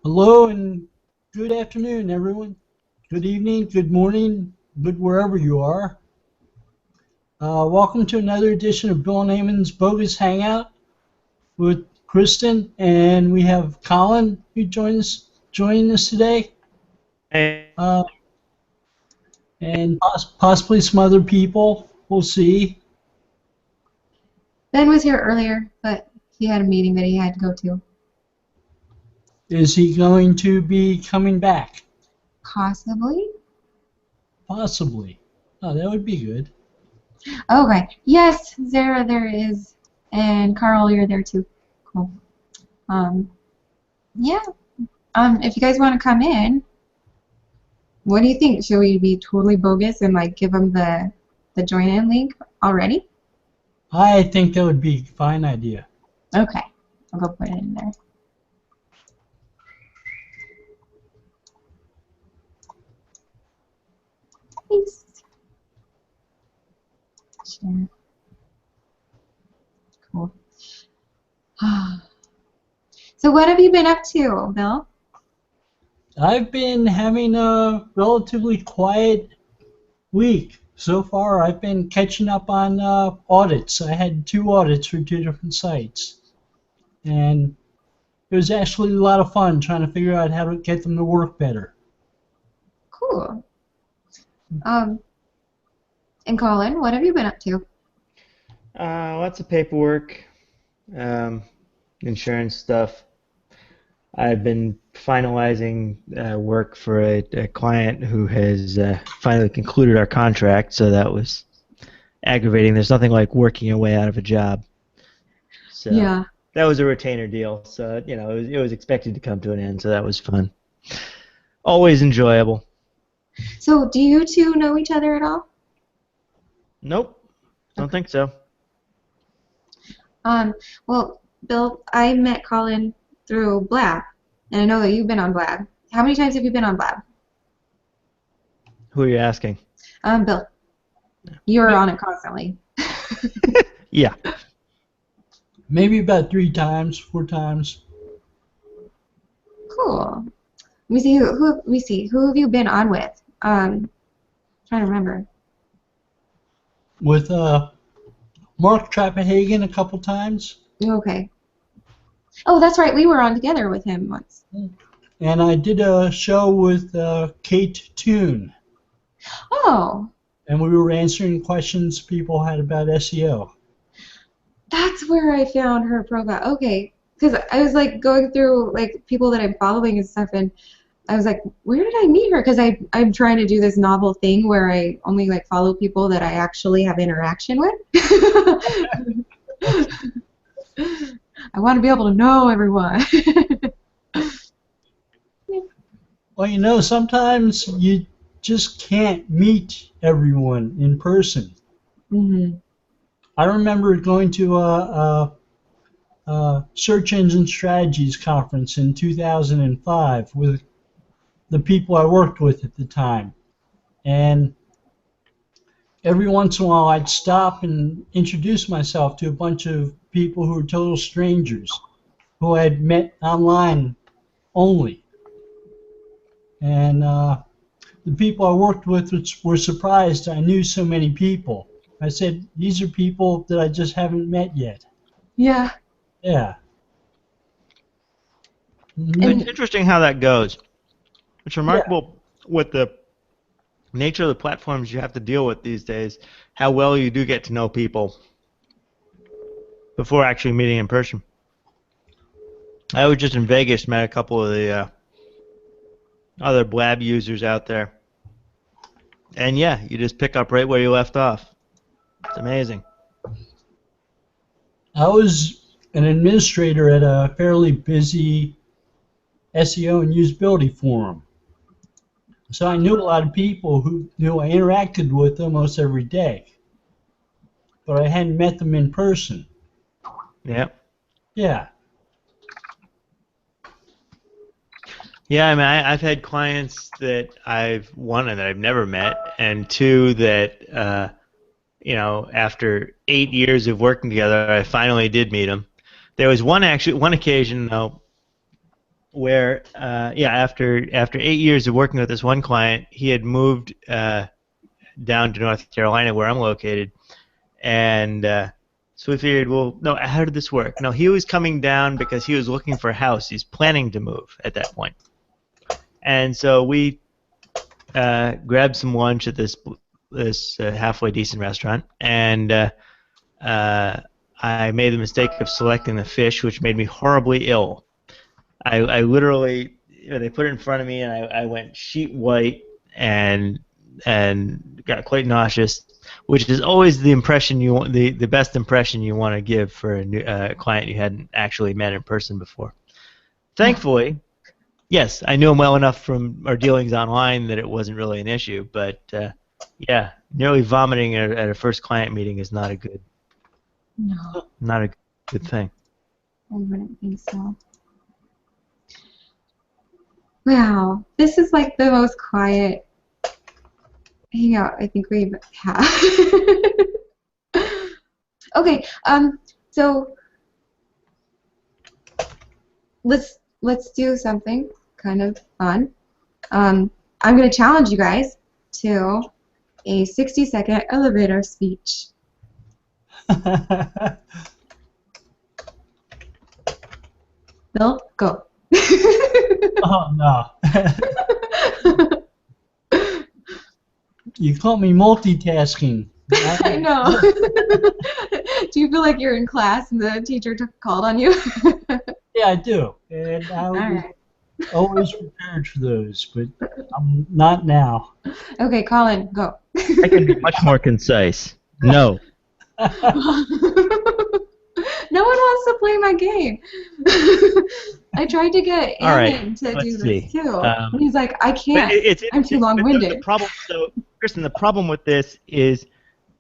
Hello and good afternoon, everyone. Good evening, good morning, good wherever you are. Welcome to another edition of Bill and Ammon's Bogus Hangout with Kristin, and we have Colin who joining us today, Hey, uh, and possibly some other people. We'll see. Ben was here earlier, but he had a meeting that he had to go to. Is he going to be coming back? Possibly. Possibly. Oh, that would be good. Okay. Yes, Zara there is. And Carl, you're there too. Cool. Um, yeah. If you guys want to come in, what do you think? Should we be totally bogus and like give them the join in link already? I think that would be a fine idea. Okay. I'll go put it in there. Thanks. Share. Cool. So what have you been up to, Bill? I've been having a relatively quiet week. So far, I've been catching up on audits. I had 2 audits for 2 different sites. And it was actually a lot of fun trying to figure out how to get them to work better. Cool. And Colin, what have you been up to? lots of paperwork, insurance stuff. I've been finalizing work for a client who has finally concluded our contract, so that was aggravating. There's nothing like working your way out of a job. So Yeah. that was a retainer deal, so it was expected to come to an end, so that was fun. Always enjoyable. So do you two know each other at all? Nope, don't think so. Well, Bill, I met Colin through Blab, and I know that you've been on Blab. How many times have you been on Blab? Who are you asking? Bill, you're on it constantly. Yeah. Maybe about 3 times, 4 times. Cool. Let me see. Who have you been on with? Trying to remember. With Mark Trappahagen a couple times. Okay. Oh, that's right. We were on together with him once. And I did a show with Kate Toon. Oh, And we were answering questions people had about SEO. that's where I found her profile. Okay, because I was like going through like people that I'm following and stuff, and I was like, where did I meet her? Because I'm trying to do this novel thing where I only like follow people that I actually have interaction with. I want to be able to know everyone. Well, sometimes you just can't meet everyone in person. Mhm. I remember going to a search engine strategies conference in 2005 with the people I worked with at the time. And every once in a while I'd stop and introduce myself to a bunch of people who were total strangers who I'd met online only. And the people I worked with were surprised I knew so many people. I said, these are people that I just haven't met yet. Yeah. Yeah. It's interesting how that goes. It's Yeah. remarkable with the nature of the platforms you have to deal with these days, how well you do get to know people before actually meeting in person. I was just in Vegas, met a couple of the other Blab users out there. And yeah, you just pick up right where you left off. It's amazing. I was an administrator at a fairly busy SEO and usability forum. So I knew a lot of people who I interacted with almost every day, but I hadn't met them in person. Yeah. Yeah. Yeah, I mean, I've had clients that one that I've never met, and two that, after 8 years of working together, I finally did meet them. There was one occasion, though, where after 8 years of working with this one client, he had moved down to North Carolina, where I'm located, and so we figured, well, no, how did this work? No, he was coming down because he was looking for a house. He's planning to move at that point, and so we grabbed some lunch at this halfway decent restaurant, and I made the mistake of selecting the fish, which made me horribly ill. I literally, they put it in front of me, and I went sheet white and got quite nauseous, which is always the impression you want, the best impression you want to give for a new client you hadn't actually met in person before. Thankfully, yes, I knew him well enough from our dealings online that it wasn't really an issue, but yeah, nearly vomiting at a first client meeting is not a good, not a good thing. I wouldn't think so. Wow, this is like the most quiet hangout I think we've had. Okay, so let's do something kind of fun. I'm going to challenge you guys to a 60-second elevator speech. Bill, go. Oh, no. You caught me multitasking. I know. Do you feel like you're in class and the teacher called on you? Yeah, I do. And I was always prepared for those, but I'm not now. Okay, Colin, go. I can be much more concise. No. No one wants to play my game. I tried to get Ammon to do this too. And he's like, I can't. I'm too long-winded. The problem, so, Kristin, the problem with this is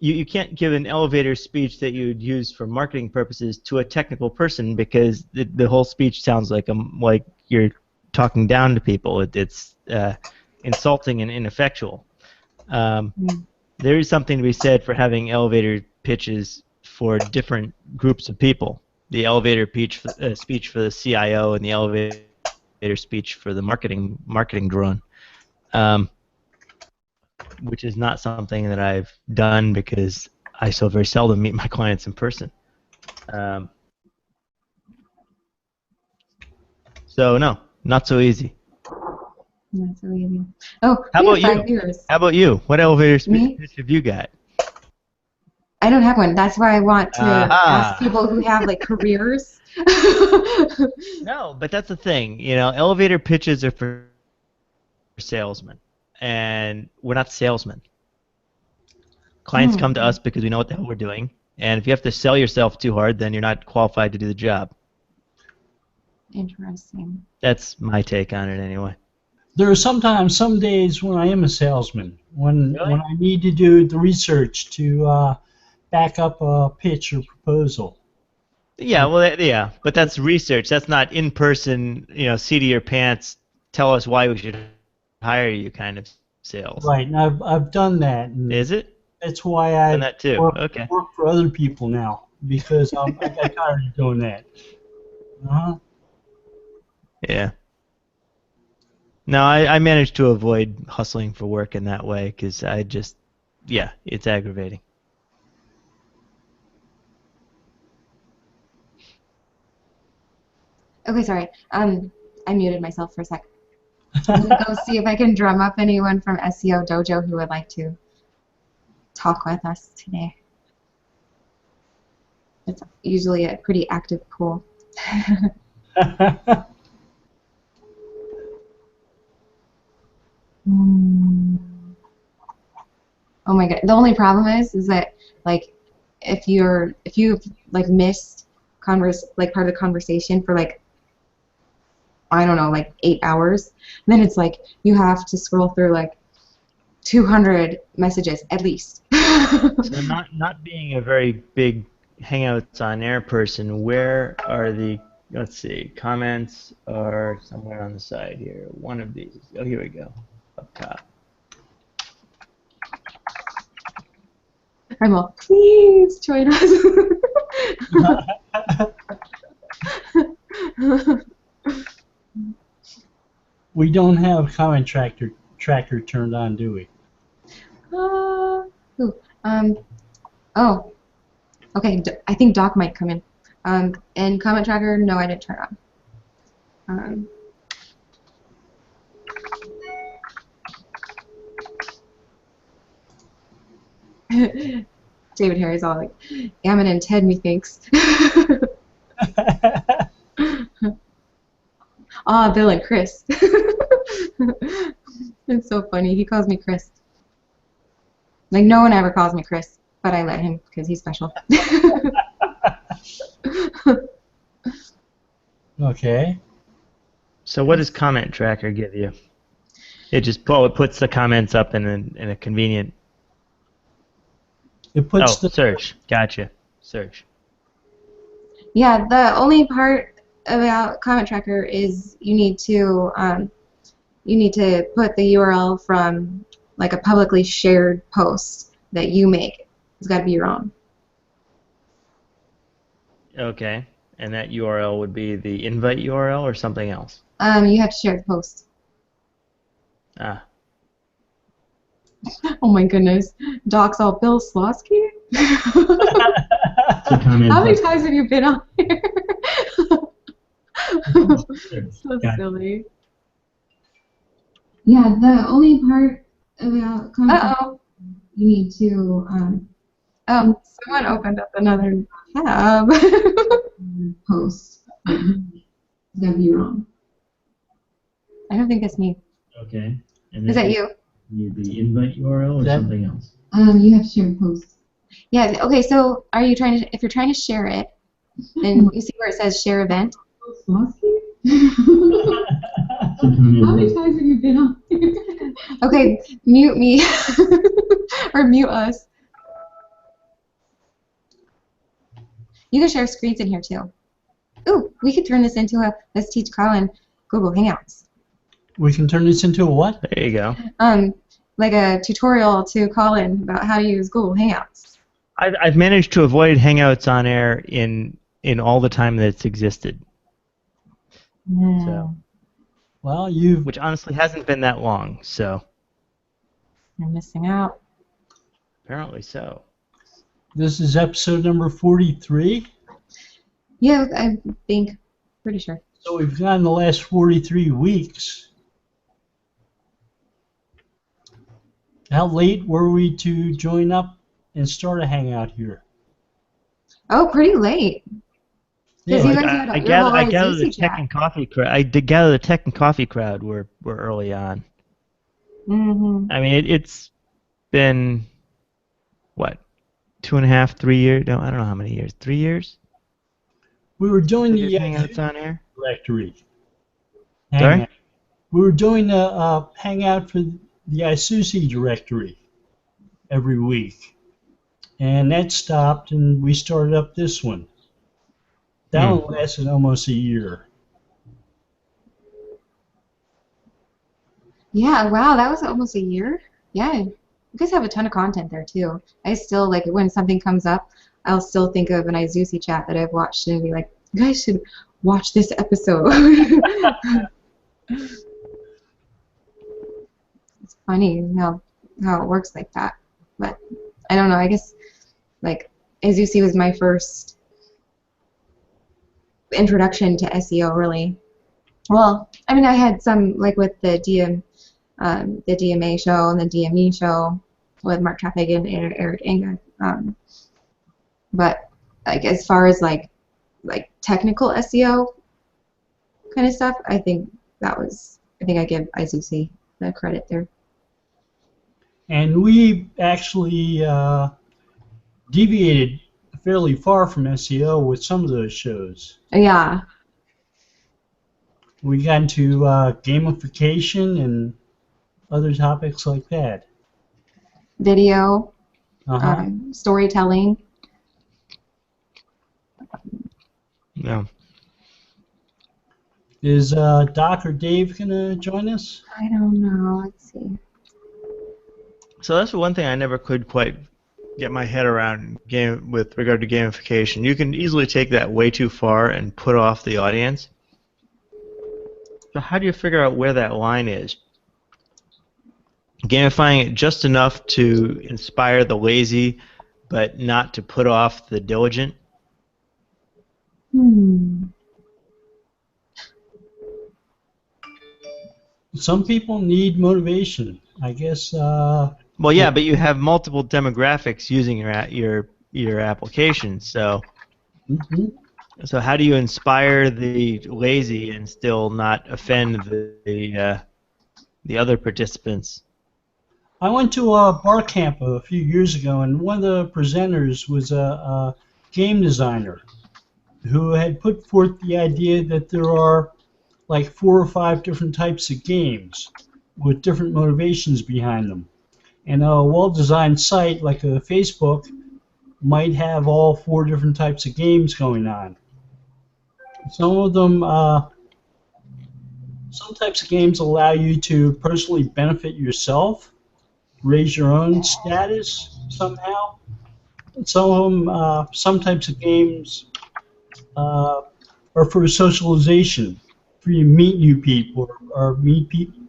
you can't give an elevator speech that you'd use for marketing purposes to a technical person because the whole speech sounds like you're talking down to people. It's insulting and ineffectual. There is something to be said for having elevator pitches for different groups of people. The elevator speech for the CIO and the elevator speech for the marketing drone, which is not something that I've done because I so very seldom meet my clients in person. So no, not so easy. Not so easy. Oh, how about you? Viewers. How about you? What elevator speech have you got? I don't have one. That's why I want to ask people who have like careers. No, but that's the thing. You know, elevator pitches are for salesmen, and we're not salesmen. Clients come to us because we know what the hell we're doing, and if you have to sell yourself too hard, then you're not qualified to do the job. Interesting. That's my take on it, anyway. There are sometimes some days when I am a salesman, when I need to do the research to back up a pitch or proposal. Yeah, well, yeah, but that's research. That's not in-person, seat of your pants, tell us why we should hire you kind of sales. Right, and I've done that. And is it? That's why I done that too. Work for other people now, because I got tired of doing that. Yeah. No, I managed to avoid hustling for work in that way because it's aggravating. Okay, sorry. I muted myself for a sec. I'm gonna go see if I can drum up anyone from SEO Dojo who would like to talk with us today. It's usually a pretty active pool. Oh my god! The only problem is that like if you've like missed part of the conversation for like I don't know 8 hours, then it's like you have to scroll through like 200 messages at least. So not being a very big Hangouts on Air person, where are the let's see, comments are somewhere on the side here. One of these. Oh, here we go. Up top. I'm all, please join us. We don't have comment tracker turned on, do we? Ooh, oh, okay. I think Doc might come in. And comment tracker, no, I didn't turn on. David Harry's all like, Ammon and Ted, methinks. Ah, Bill and Chris. It's so funny. He calls me Chris. Like, no one ever calls me Chris, but I let him because he's special. Okay. So what does comment tracker give you? It just it puts the comments up in a convenient. It puts the search. Gotcha. Search. Yeah, the only part about comment tracker is you need to put the URL from like a publicly shared post that you make. It's got to be your own. Okay. And that URL would be the invite URL or something else? You have to share the post. Ah. Oh my goodness. Doc's all Bill Slawski? How many times have you been on here? So silly. Yeah, the only part about comment you need to someone opened up another tab. Post. That'd be wrong. I don't think that's me. Okay. And is that you? The invite URL or something else? You have to share a post. Yeah, okay, so are you trying to, if you're trying to share it, then you see where it says share event? How many times have you been on here? Okay, mute me. Or mute us. You can share screens in here too. Ooh, we could turn this into a Let's Teach Colin Google Hangouts. We can turn this into a what? There you go. Like a tutorial to Colin about how to use Google Hangouts. I've managed to avoid Hangouts on air in all the time that it's existed. So, well, which honestly hasn't been that long. So you're missing out. Apparently so. This is episode number 43. Yeah, I think. Pretty sure. So we've gone the last 43 weeks. How late were we to join up and start a hangout here? Oh, pretty late. Yeah, I gather the tech and coffee crowd. I did gather the tech and coffee crowd were early on. Mm-hmm. I mean, it's been what, 2.5, 3 years? No, I don't know how many years. 3 years. We were doing the Hangouts on air directory. Sorry? We were doing a hangout for the Isusi directory every week, and that stopped, and we started up this one. That one lasted almost a year. Yeah, wow, that was almost a year. Yeah, you guys have a ton of content there too. I still, like, when something comes up, I'll still think of an Isusi chat that I've watched and be like, you guys should watch this episode. It's funny how it works like that. But I don't know, I guess, like, Isusi was my first introduction to SEO, really. Well, I mean, I had some, like, with the DMA show and the DME show with Mark Traffic and Eric Anga. But, like, as far as, like technical SEO kind of stuff, I think I give Isusi the credit there. And we actually deviated fairly far from SEO with some of those shows. Yeah. We got into gamification and other topics like that. Video, storytelling. Yeah. Is Doc or Dave going to join us? I don't know. Let's see. So that's one thing I never could quite get my head around with regard to gamification. You can easily take that way too far and put off the audience. So how do you figure out where that line is? Gamifying it just enough to inspire the lazy, but not to put off the diligent? Some people need motivation. I guess. Well, yeah, but you have multiple demographics using your application, so Mhm. so how do you inspire the lazy and still not offend the other participants? I went to a bar camp a few years ago, and one of the presenters was a game designer who had put forth the idea that there are like 4 or 5 different types of games with different motivations behind them. And a well-designed site like a Facebook might have all 4 different types of games going on. Some of them, some types of games allow you to personally benefit yourself, raise your own status somehow. Some of them, some types of games are for socialization, for you to meet new people or meet people,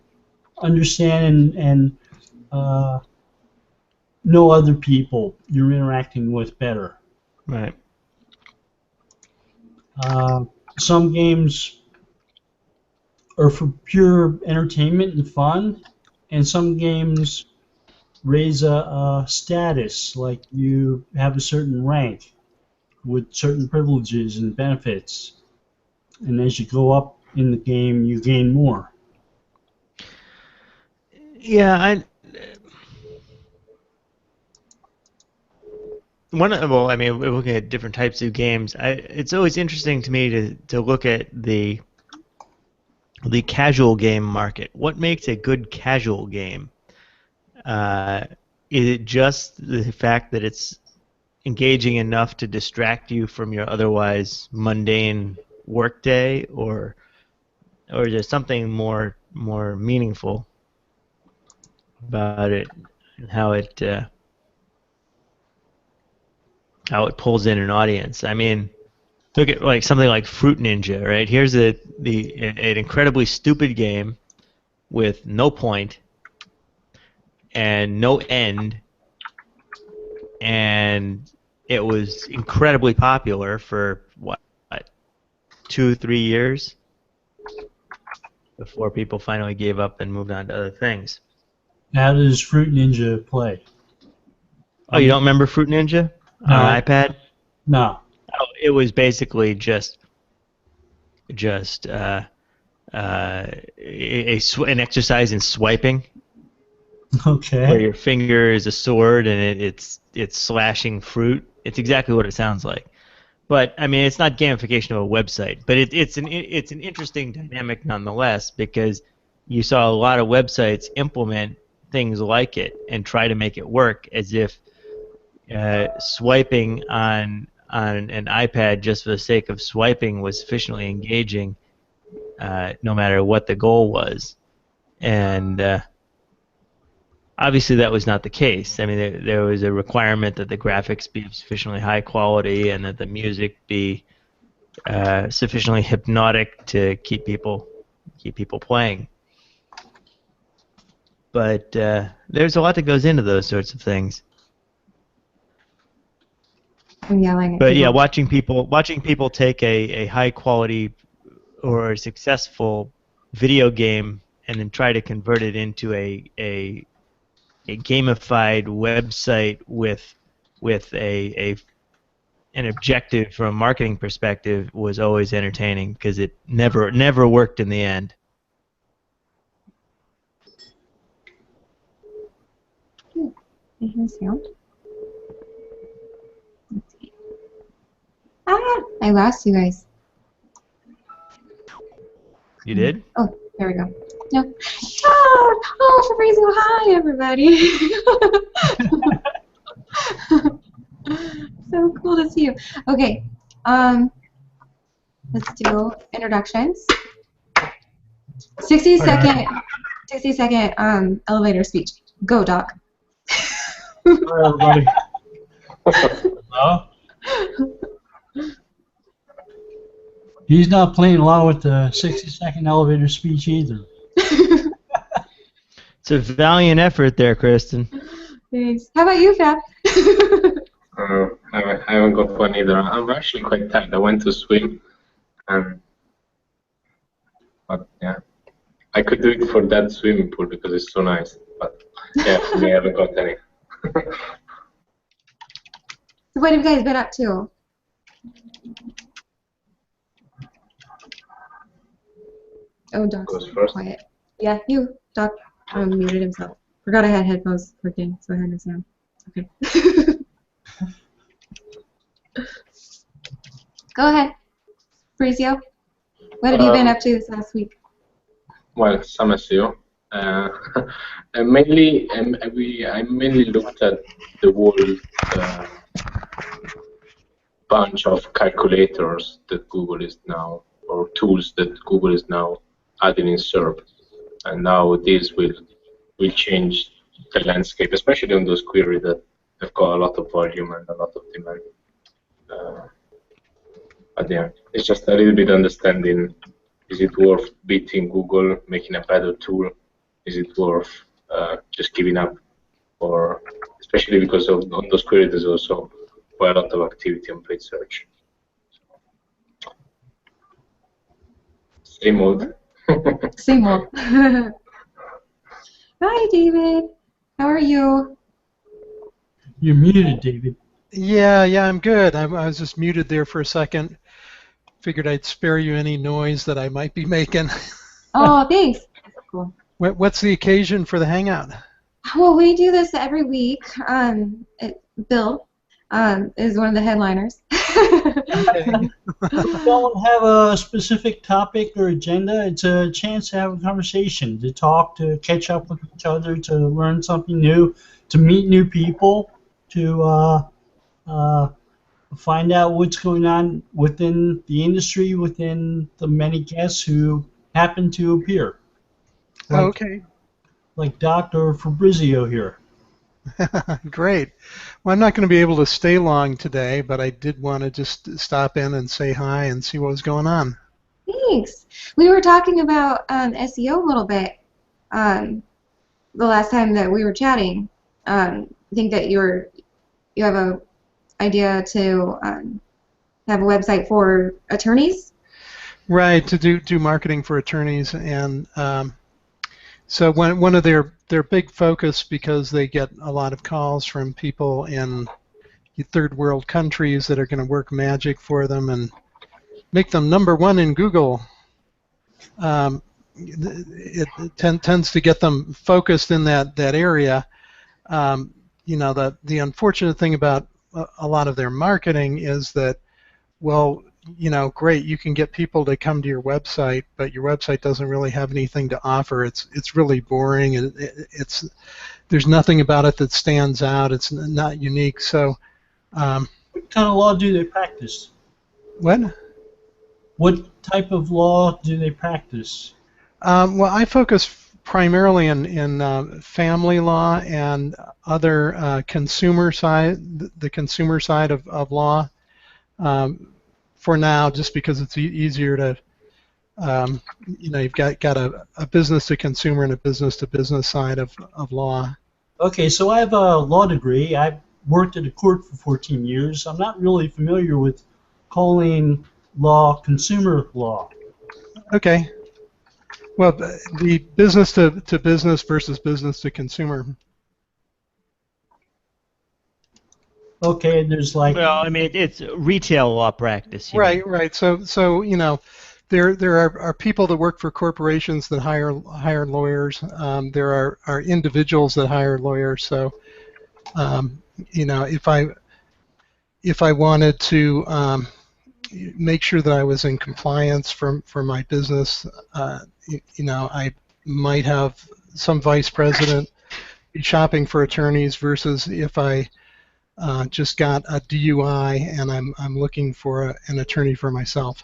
understand and know other people you're interacting with better. Right. Some games are for pure entertainment and fun, and some games raise a status, like you have a certain rank with certain privileges and benefits, and as you go up in the game, you gain more. Yeah, well, I mean, we're looking at different types of games. It's always interesting to me to look at the casual game market. What makes a good casual game? Is it just the fact that it's engaging enough to distract you from your otherwise mundane workday, or is there something more meaningful about it, and how it pulls in an audience? I mean, look at like something like Fruit Ninja, right? Here's an incredibly stupid game with no point and no end, and it was incredibly popular for what 2-3 years before people finally gave up and moved on to other things. How does Fruit Ninja play? Oh, you don't remember Fruit Ninja No, on iPad? No. Oh, it was basically just an exercise in swiping, where Okay. your finger is a sword and it's slashing fruit. It's exactly what it sounds like. But I mean, it's not gamification of a website, but it's an interesting dynamic nonetheless, because you saw a lot of websites implement things like it and try to make it work, as if swiping on an iPad just for the sake of swiping was sufficiently engaging, no matter what the goal was. And obviously that was not the case. I mean, there was a requirement that the graphics be of sufficiently high quality and that the music be sufficiently hypnotic to keep people playing. But there's a lot that goes into those sorts of things. I'm yelling at But people. yeah, watching people take a high quality or a successful video game and then try to convert it into a gamified website with an objective from a marketing perspective was always entertaining, because it never worked in the end. I hear sound. Let's see. Ah, I lost you guys. You did? Oh, there we go. No. Oh, for praise you. Hi, everybody. So cool to see you. Okay. Let's do introductions. 60-second elevator speech. Go, Doc. Hi, everybody. Hello? He's not playing along with the 60-second elevator speech either. It's a valiant effort there, Kristin. Thanks. How about you, Fab? I haven't got one either. I'm actually quite tired. I went to swim, but yeah, I could do it for that swimming pool because it's so nice. But yeah, for me, I haven't got any. So what have you guys been up to? Oh, Doc's Goes first. quiet. Yeah, you. Doc muted himself. Forgot I had headphones plugged in, so I had no sound. Okay. Go ahead, Fabrizio. What have you been up to this last week? Well, some SEO. I mainly looked at the whole bunch of calculators that Google is now, or tools that Google is now adding in SERP, and now this will change the landscape, especially on those queries that have got a lot of volume and a lot of demand. But yeah, it's just a little bit understanding: is it worth beating Google, making a better tool? Is it worth just giving up? Or especially because on those queries, there's also quite a lot of activity on paid search. Same old. Same old. Hi, David. How are you? You're muted, David. Yeah, I'm good. I was just muted there for a second. Figured I'd spare you any noise that I might be making. Oh, thanks. That's cool. What's the occasion for the Hangout? Well, we do this every week. Bill is one of the headliners. Okay. We don't have a specific topic or agenda. It's a chance to have a conversation, to talk, to catch up with each other, to learn something new, to meet new people, to find out what's going on within the industry, within the many guests who happen to appear. Like, Okay. like Dr. Fabrizio here. Great. Well, I'm not going to be able to stay long today, but I did want to just stop in and say hi and see what was going on. Thanks. We were talking about SEO a little bit the last time that we were chatting. I think that you have a idea to have a website for attorneys. Right, to do marketing for attorneys, and so one of their big focus, because they get a lot of calls from people in third world countries that are going to work magic for them and make them #1 in Google. It tends to get them focused in that area. The unfortunate thing about a lot of their marketing is that, well, great, you can get people to come to your website, but your website doesn't really have anything to offer. It's really boring, and there's nothing about it that stands out. It's not unique. So, What kind of law do they practice? what? What type of law do they practice? Well, I focus primarily in family law and other consumer side, the consumer side of law. For now, just because it's easier to, you've got a business to consumer and a business to business side of law. Okay, so I have a law degree. I worked at a court for 14 years. I'm not really familiar with calling law consumer law. Okay. Well, the business to business versus business to consumer. Okay, there's like... Well, I mean, it's retail law practice. Right. So there are people that work for corporations that hire lawyers. There are individuals that hire lawyers. So, if I wanted to make sure that I was in compliance for my business, I might have some vice president be shopping for attorneys versus if I just got a DUI and I'm looking for an attorney for myself.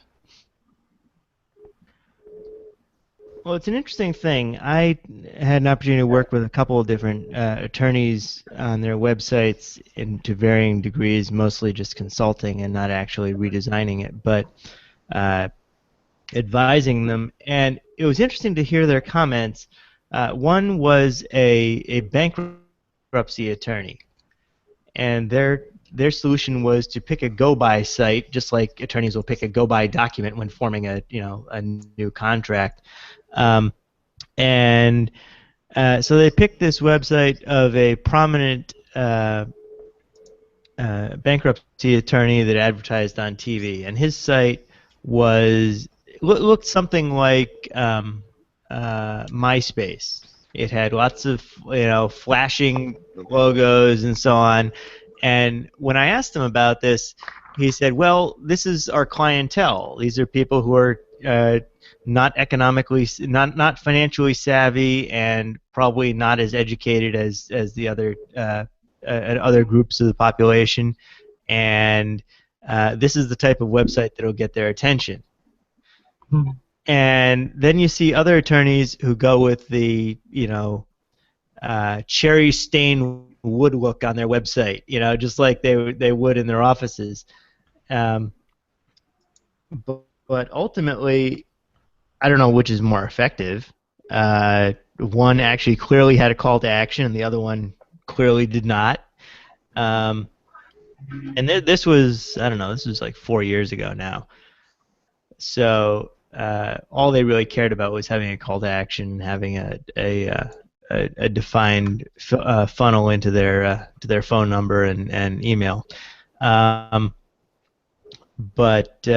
Well, it's an interesting thing. I had an opportunity to work with a couple of different attorneys on their websites to varying degrees, mostly just consulting and not actually redesigning it. But advising them, and it was interesting to hear their comments. One was a bankruptcy attorney, and their solution was to pick a go-by site, just like attorneys will pick a go-by document when forming a new contract, and so they picked this website of a prominent bankruptcy attorney that advertised on TV, and his site looked something like MySpace. It had lots of flashing logos and so on. And when I asked him about this, he said, "Well, this is our clientele. These are people who are not financially savvy and probably not as educated as the other groups of the population, and this is the type of website that will get their attention." And then you see other attorneys who go with the cherry stained wood look on their website, just like they would in their offices. But ultimately, I don't know which is more effective. One actually clearly had a call to action, and the other one clearly did not. And this was, I don't know, this was like 4 years ago now. So all they really cared about was having a call to action, having a defined funnel into their phone number and email. But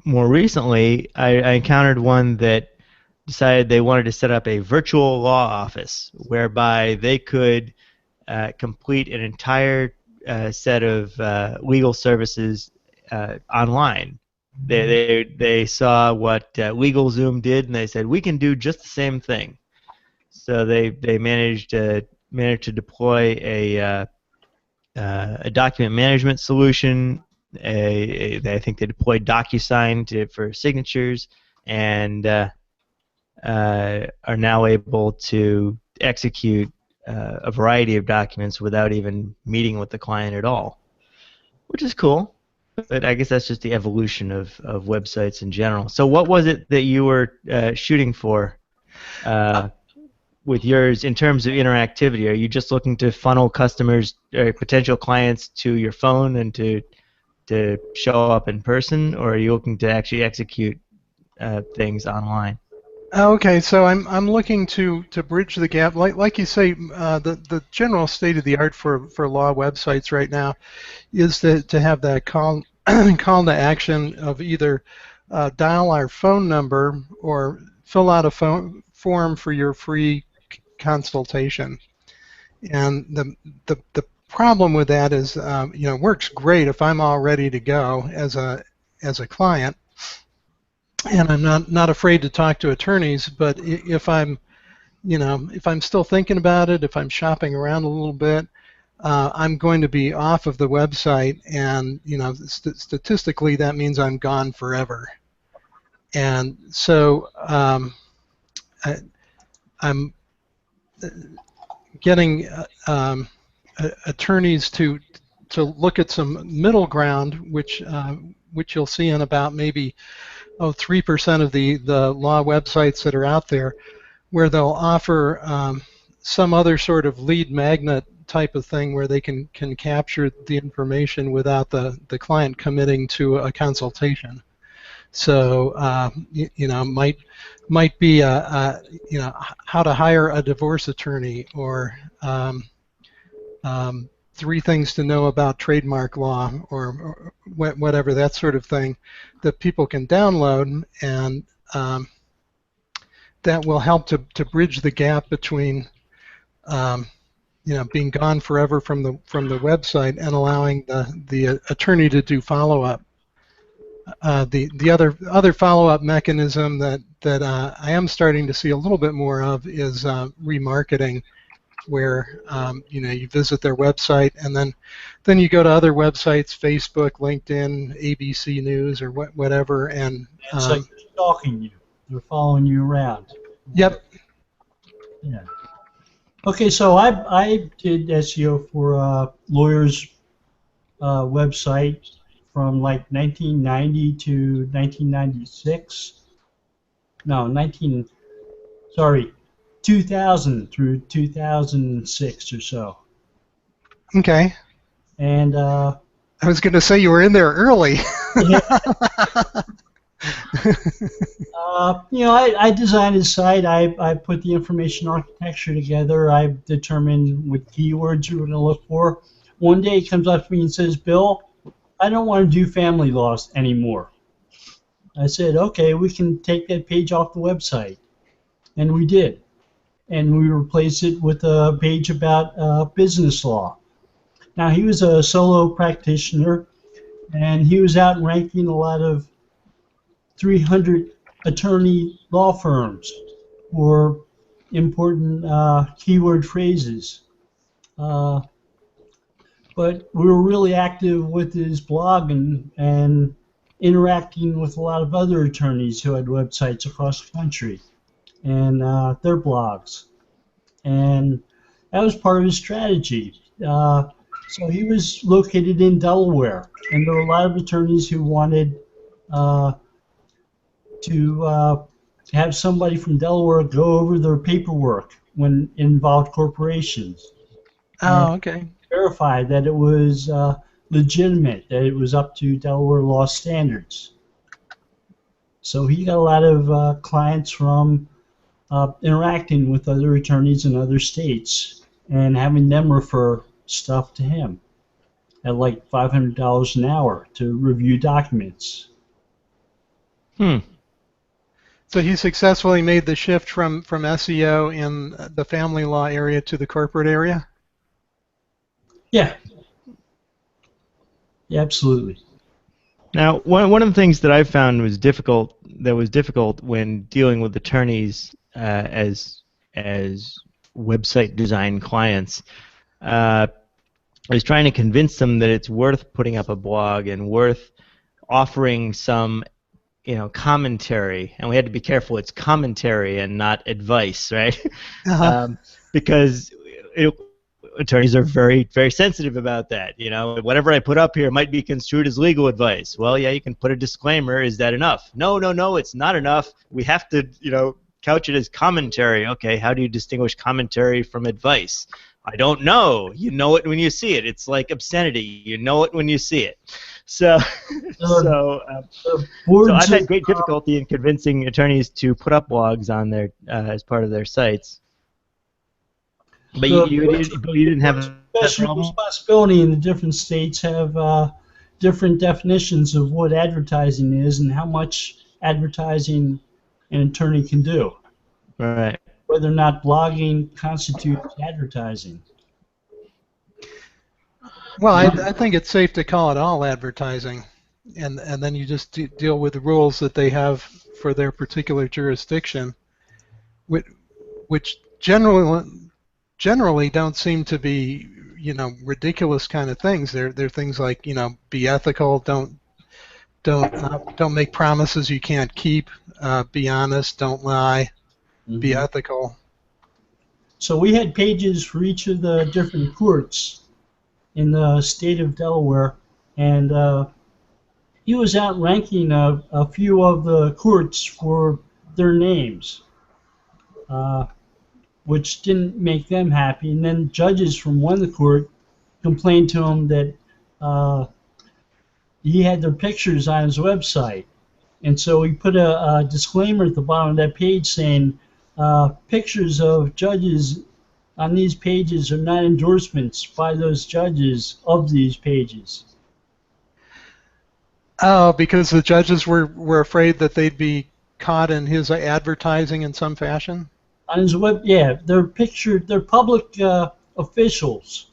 more recently, I encountered one that decided they wanted to set up a virtual law office whereby they could complete an entire set of legal services online. They saw what LegalZoom did, and they said, we can do just the same thing. So they managed to deploy a document management solution. I think they deployed DocuSign for signatures, and are now able to execute a variety of documents without even meeting with the client at all, which is cool. But I guess that's just the evolution of websites in general. So what was it that you were shooting for with yours in terms of interactivity? Are you just looking to funnel customers or potential clients to your phone and to show up in person, or are you looking to actually execute things online? Okay, so I'm looking to bridge the gap. Like you say, the general state of the art for law websites right now is to have that call to action of either dial our phone number or fill out a form for your free consultation. And the problem with that is, it works great if I'm all ready to go as a client, and I'm not afraid to talk to attorneys. But if I'm still thinking about it, if I'm shopping around a little bit, I'm going to be off of the website, and statistically that means I'm gone forever. And so I'm getting attorneys to look at some middle ground, which you'll see in about maybe 3% of the law websites that are out there, where they'll offer some other sort of lead magnet type of thing where they can capture the information without the client committing to a consultation. So might be how to hire a divorce attorney, or 3 things to know about trademark law, or whatever, that sort of thing that people can download, and that will help to bridge the gap between being gone forever from the website and allowing the attorney to do follow-up. The other follow-up mechanism that I am starting to see a little bit more of is remarketing, where you visit their website, and then you go to other websites, Facebook, LinkedIn, ABC News, or whatever, and it's like they're stalking you. They're following you around. Yep. Yeah. Okay, so I did SEO for a lawyer's website from like 1990 to 1996. No, 2000 through 2006 or so. Okay. And I was going to say you were in there early. I designed his site. I put the information architecture together. I determined what keywords you're going to look for. One day he comes up to me and says, "Bill, I don't want to do family law anymore." I said, "Okay, we can take that page off the website." And we did. And we replaced it with a page about business law. Now, he was a solo practitioner, and he was out ranking a lot of 300 attorney law firms for important keyword phrases. But we were really active with his blog and interacting with a lot of other attorneys who had websites across the country and their blogs. And that was part of his strategy. So he was located in Delaware, and there were a lot of attorneys who wanted to have somebody from Delaware go over their paperwork when it involved corporations. Oh, okay. Verify that it was legitimate, that it was up to Delaware law standards. So he got a lot of clients from interacting with other attorneys in other states and having them refer stuff to him at like $500 an hour to review documents. So he successfully made the shift from SEO in the family law area to the corporate area? Yeah. Yeah, absolutely. Now, one of the things that I found was difficult when dealing with attorneys as website design clients. I was trying to convince them that it's worth putting up a blog and worth offering some, commentary. And we had to be careful; it's commentary and not advice, right? Because attorneys are very, very sensitive about that. Whatever I put up here might be construed as legal advice. Well, yeah, you can put a disclaimer. Is that enough? No, it's not enough. We have to, couch it as commentary. Okay, how do you distinguish commentary from advice? I don't know. You know it when you see it. It's like obscenity. You know it when you see it. So I've had great difficulty in convincing attorneys to put up blogs on their as part of their sites. But you didn't have that professional responsibility in the different states have different definitions of what advertising is and how much advertising an attorney can do. Right. Whether or not blogging constitutes advertising. Well, I think it's safe to call it all advertising, and then you just deal with the rules that they have for their particular jurisdiction, which generally don't seem to be ridiculous kind of things. They're things like be ethical, don't make promises you can't keep, be honest, don't lie, be ethical. So we had pages for each of the different courts in the state of Delaware, and he was outranking a few of the courts for their names, which didn't make them happy. And then judges from one of the court complained to him that he had their pictures on his website. And so he put a disclaimer at the bottom of that page saying, pictures of judges on these pages are not endorsements by those judges of these pages. Oh, because the judges were afraid that they'd be caught in his advertising in some fashion? On his web, yeah, they're public officials,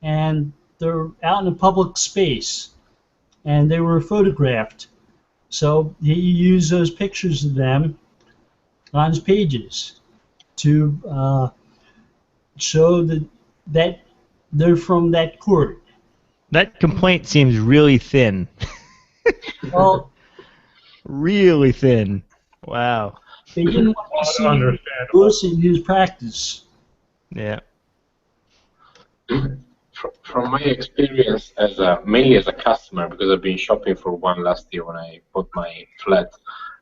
and they're out in a public space, and they were photographed. So he used those pictures of them on his pages to show that they're from that court. That complaint seems really thin. Well, really thin. Wow. They didn't want to see him endorsing his practice. Yeah. From my experience as mainly as a customer, because I've been shopping for one last year when I bought my flat,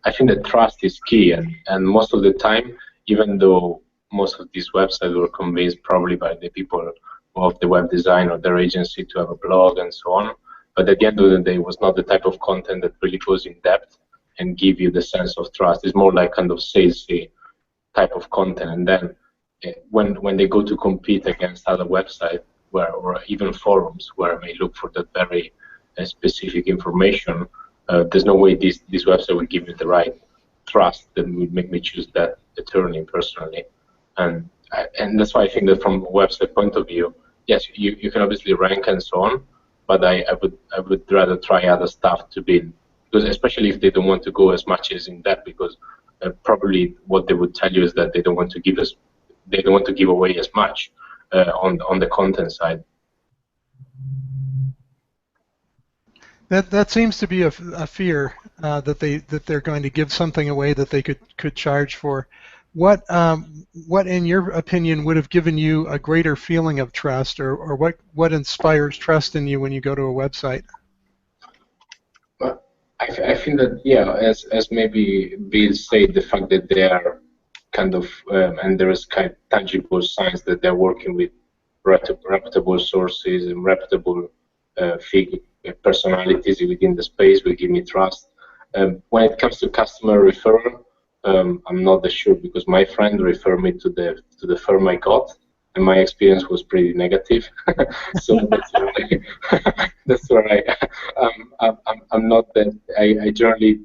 I think that trust is key, and most of the time, even though most of these websites were convinced probably by the people of the web design or their agency to have a blog and so on, but at the end of the day, it was not the type of content that really goes in depth and give you the sense of trust. It's more like kind of salesy type of content, and then when they go to compete against other websites or even forums where I may look for that very specific information, there's no way this website will give me the right trust that would make me choose that attorney personally. And that's why I think that from a website point of view, yes, you can obviously rank and so on, but I would rather try other stuff to build, because especially if they don't want to go as much as in depth, because probably what they would tell you is that they don't want to give away as much on the content side. That seems to be a fear that they're going to give something away that they could charge for. What in your opinion would have given you a greater feeling of trust, or what inspires trust in you when you go to a website? Well, I think that, yeah, as maybe Bill said, the fact that they are kind of and there is kind of tangible signs that they're working with reputable sources and reputable personalities within the space will give me trust. When it comes to customer referral, I'm not that sure, because my friend referred me to the firm I got, and my experience was pretty negative. So that's where I'm not that I generally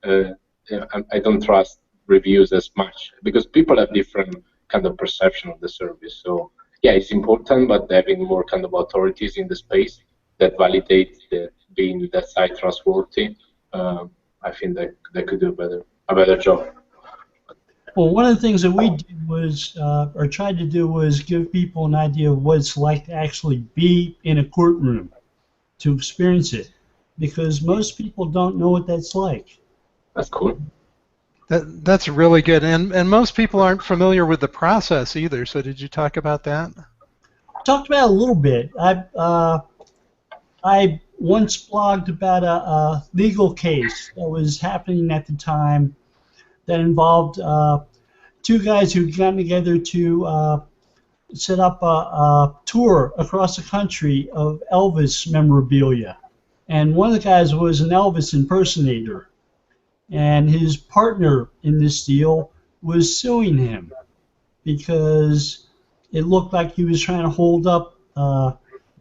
I don't trust reviews as much, because people have different kind of perception of the service. So yeah, it's important, but having more kind of authorities in the space that validate that being that site trustworthy, I think that they could do a better job. Well, one of the things that we did was, or tried to do, was give people an idea of what it's like to actually be in a courtroom, to experience it, because most people don't know what that's like. That's cool. That's really good, and most people aren't familiar with the process either. So did you talk about that? Talked about it a little bit. I once blogged about a legal case that was happening at the time that involved two guys who'd gotten together to set up a tour across the country of Elvis memorabilia. And one of the guys was an Elvis impersonator. And his partner in this deal was suing him because it looked like he was trying to hold up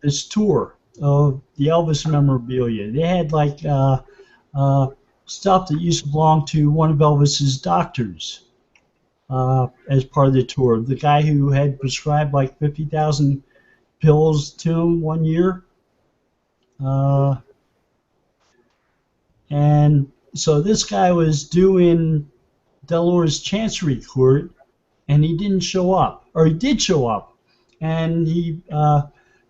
this tour of the Elvis memorabilia. They had like stuff that used to belong to one of Elvis's doctors as part of the tour. The guy who had prescribed like 50,000 pills to him one year. And so this guy was due in Delaware's Chancery Court, and he didn't show up, or he did show up, and he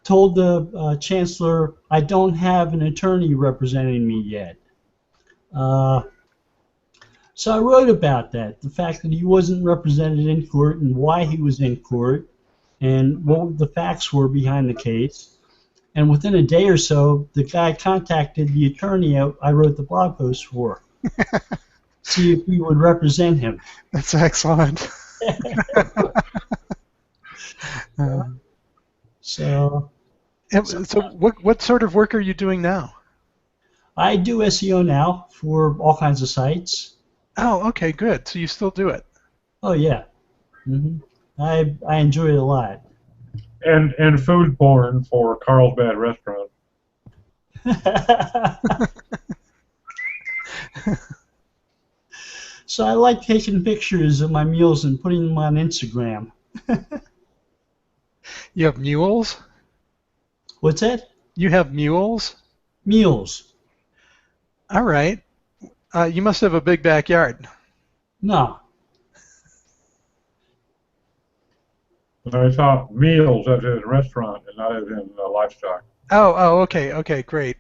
told the chancellor, "I don't have an attorney representing me yet." So I wrote about that, the fact that he wasn't represented in court and why he was in court and what the facts were behind the case. And within a day or so, the guy contacted the attorney I wrote the blog post for, see if we would represent him. That's excellent. So what sort of work are you doing now? I do SEO now for all kinds of sites. Oh, okay, good. So you still do it? Oh yeah, I enjoy it a lot. And food porn for Carlsbad Restaurant. So I like taking pictures of my meals and putting them on Instagram. You have mules? What's that? You have mules? Meals. All right. You must have a big backyard. No. I saw meals as in restaurant and not as in livestock. Oh, okay, great.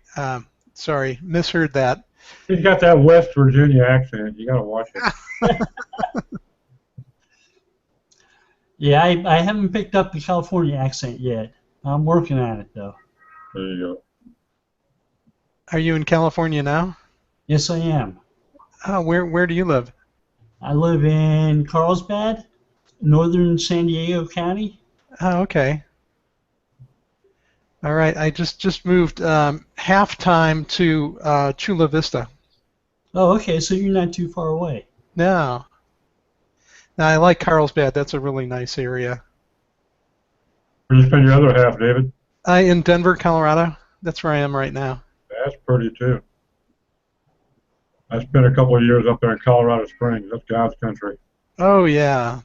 Sorry, misheard that. He's got that West Virginia accent. You gotta watch it. Yeah, I haven't picked up the California accent yet. I'm working on it, though. There you go. Are you in California now? Yes, I am. Where do you live? I live in Carlsbad, northern San Diego County. Oh, okay. All right. I just moved half time to Chula Vista. Oh, okay, so you're not too far away. No. No, I like Carlsbad. That's a really nice area. Where you spend your other half, David? In Denver, Colorado. That's where I am right now. That's pretty too. I spent a couple of years up there in Colorado Springs. That's God's country. Oh, yeah.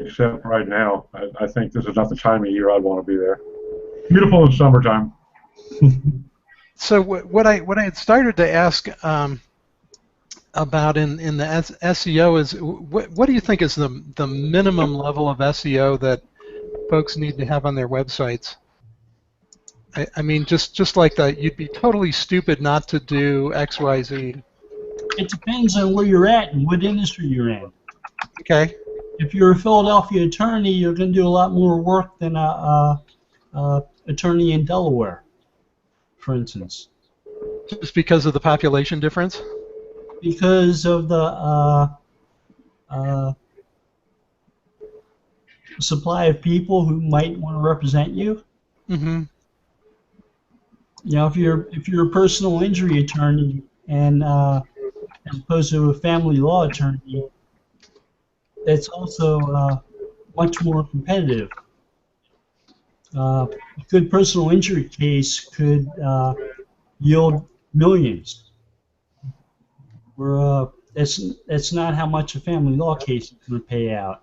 Except right now, I think this is not the time of year I'd want to be there. Beautiful in summertime. So what I had started to ask about in the SEO is what do you think is the minimum level of SEO that folks need to have on their websites? I mean, just like that, you'd be totally stupid not to do XYZ. It depends on where you're at and what industry you're in. Okay. If you're a Philadelphia attorney, you're going to do a lot more work than a attorney in Delaware, for instance. Just because of the population difference? Because of the supply of people who might want to represent you. Mm-hmm. You know, if you're a personal injury attorney and as opposed to a family law attorney, that's also much more competitive. A good personal injury case could yield millions. Where that's not how much a family law case is going to pay out.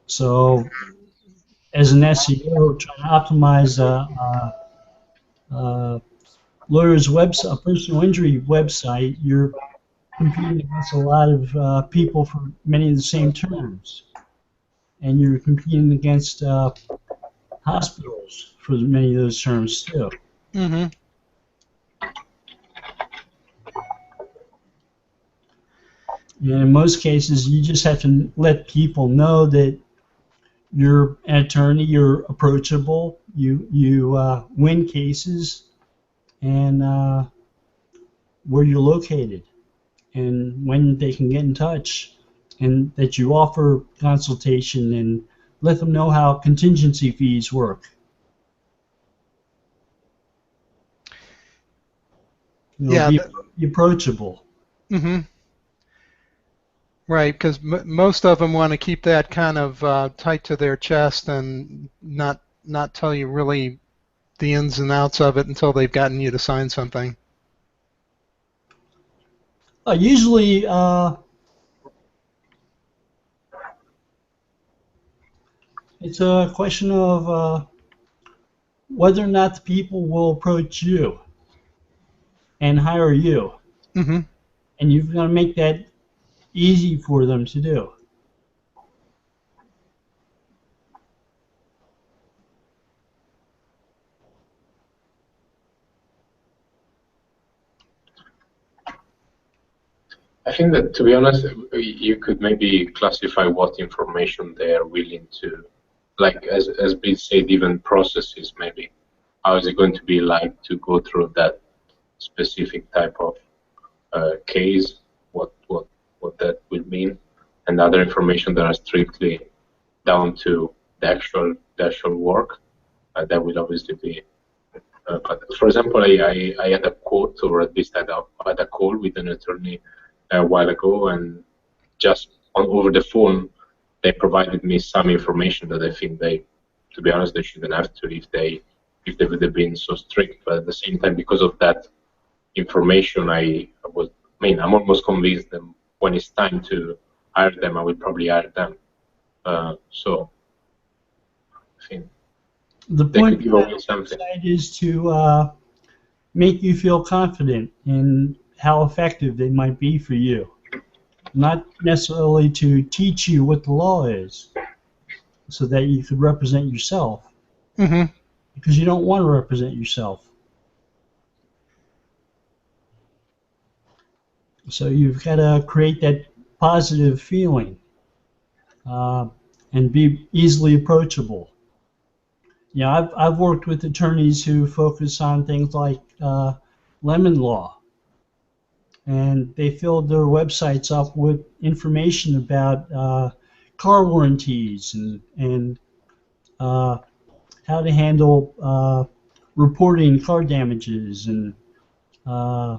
So, as an SEO, trying to optimize lawyer's website, a personal injury website, you're competing against a lot of people for many of the same terms, and you're competing against hospitals for many of those terms too. Mm-hmm. And in most cases, you just have to let people know that you're an attorney, you're approachable, you win cases, and where you're located, and when they can get in touch, and that you offer consultation, and let them know how contingency fees work. You know, Yeah. be approachable. Mm-hmm. Right, because most of them want to keep that kind of tight to their chest and not tell you really the ins and outs of it until they've gotten you to sign something. Usually, it's a question of whether or not the people will approach you and hire you. Mm-hmm. And you've got to make that easy for them to do. I think that, to be honest, you could maybe classify what information they are willing to, like as Bill said, even processes maybe. How is it going to be like to go through that specific type of case? What that will mean, and other information that are strictly down to the actual work. That will obviously be. But for example, I had a quote, or at least I had a call with an attorney a while ago, and just over the phone, they provided me some information that I think to be honest, they shouldn't have to if they would have been so strict. But at the same time, because of that information, I'm almost convinced that when it's time to hire them, I will probably hire them. So I think The they point could give away something. is to make you feel confident in how effective they might be for you. Not necessarily to teach you what the law is, so that you could represent yourself. Mm-hmm. Because you don't want to represent yourself. So you've got to create that positive feeling and be easily approachable. You know, I've worked with attorneys who focus on things like lemon law, and they filled their websites up with information about car warranties and how to handle reporting car damages and uh,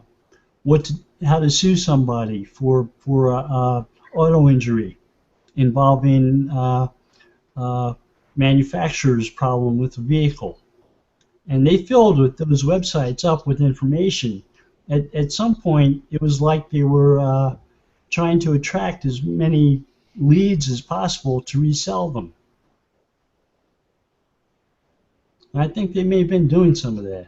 how to sue somebody for auto injury involving manufacturer's problem with the vehicle. And they filled with those websites up with information. At some point, it was like they were trying to attract as many leads as possible to resell them. And I think they may have been doing some of that.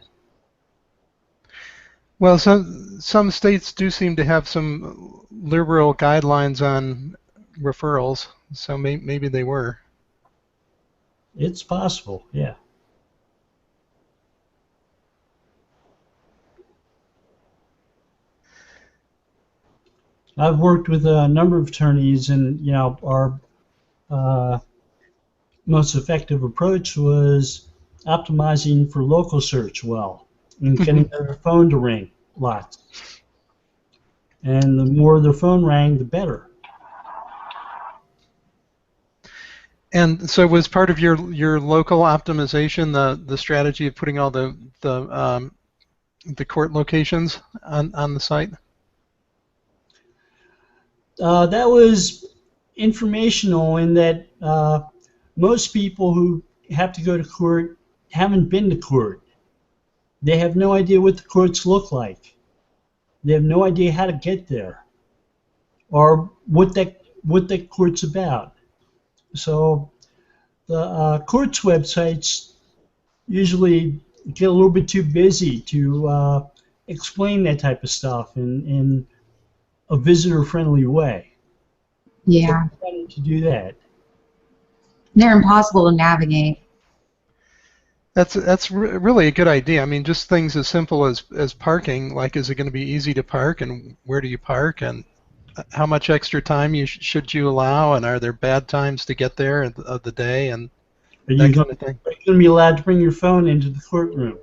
Well, some states do seem to have some liberal guidelines on referrals, so maybe they were. It's possible, yeah. I've worked with a number of attorneys, and you know, our most effective approach was optimizing for local search well and getting their phone to ring lots. And the more their phone rang, the better. And so was part of your local optimization the strategy of putting all the court locations on the site? That was informational in that most people who have to go to court haven't been to court. They have no idea what the courts look like. They have no idea how to get there or what that court's about. So the courts websites usually get a little bit too busy to explain that type of stuff in a visitor-friendly way. Yeah. So we wanted to do that. They're impossible to navigate. That's really a good idea. I mean, just things as simple as parking, like is it going to be easy to park, and where do you park, and how much extra time should you allow, and are there bad times to get there of the day, and that kind of thing. Are you going to be allowed to bring your phone into the courtroom?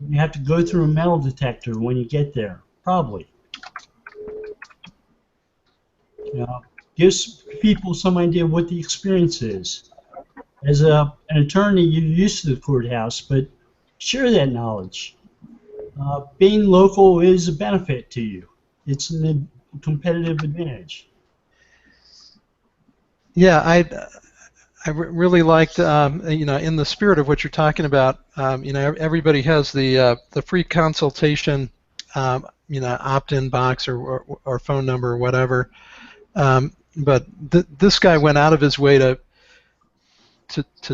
You have to go through a metal detector when you get there, probably. You know, gives people some idea of what the experience is. As an attorney, you're used to the courthouse, but share that knowledge. Being local is a benefit to you. It's a competitive advantage. Yeah, I really liked, you know, in the spirit of what you're talking about, you know, everybody has the free consultation, you know, opt-in box or phone number or whatever. But this guy went out of his way to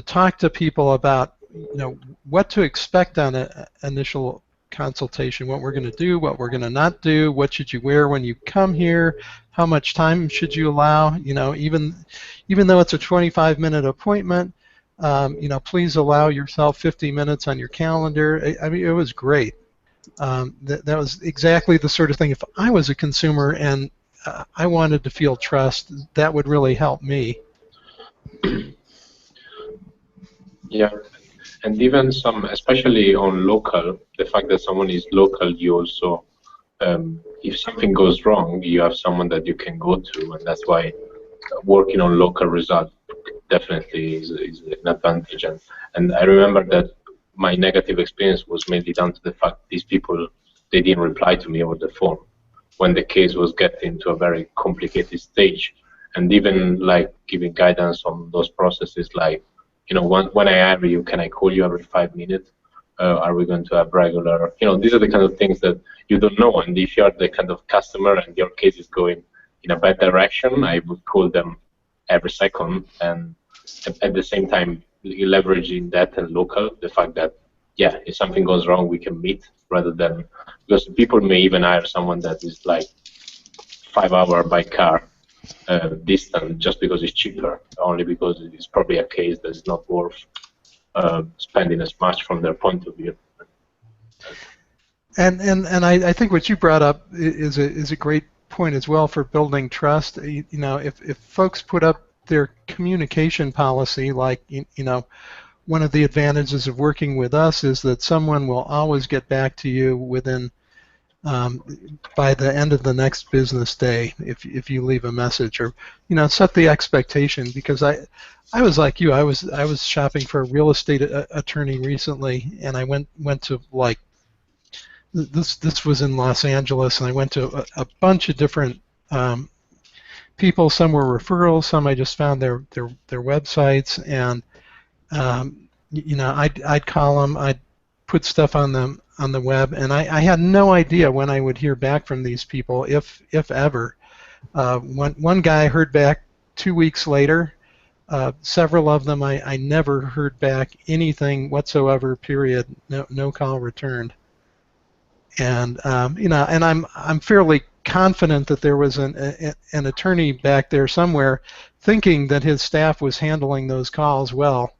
talk to people about, you know, what to expect on an initial consultation, what we're going to do, what we're going to not do, what should you wear when you come here, how much time should you allow, you know, even though it's a 25-minute appointment, you know, please allow yourself 50 minutes on your calendar. I mean, it was great. That was exactly the sort of thing, if I was a consumer and I wanted to feel trust, that would really help me. Yeah, and even some, especially on local, the fact that someone is local, you also, if something goes wrong, you have someone that you can go to, and that's why working on local results definitely is an advantage. And I remember that my negative experience was mainly down to the fact these people, they didn't reply to me over the phone when the case was getting to a very complicated stage, and even like giving guidance on those processes, like, you know, when I hire you, can I call you every 5 minutes? Are we going to have regular, you know, these are the kind of things that you don't know. And if you're the kind of customer and your case is going in a bad direction, I would call them every second. And at the same time, leveraging that and local, the fact that, yeah, if something goes wrong, we can meet, rather than, because people may even hire someone that is like 5 hours by car distant just because it's cheaper, only because it's probably a case that's not worth spending as much from their point of view. I think what you brought up is a great point as well for building trust. You know, if folks put up their communication policy, like one of the advantages of working with us is that someone will always get back to you within by the end of the next business day if you leave a message, or set the expectation. Because I was like you, I was shopping for a real estate attorney recently, and I went to like this was in Los Angeles, and I went to a bunch of different people. Some were referrals, some I just found their websites, and I'd call them, I'd put stuff on them on the web, and I had no idea when I would hear back from these people, if ever. One guy heard back 2 weeks later. Several of them I never heard back anything whatsoever. Period. No call returned. And and I'm fairly confident that there was an attorney back there somewhere thinking that his staff was handling those calls well,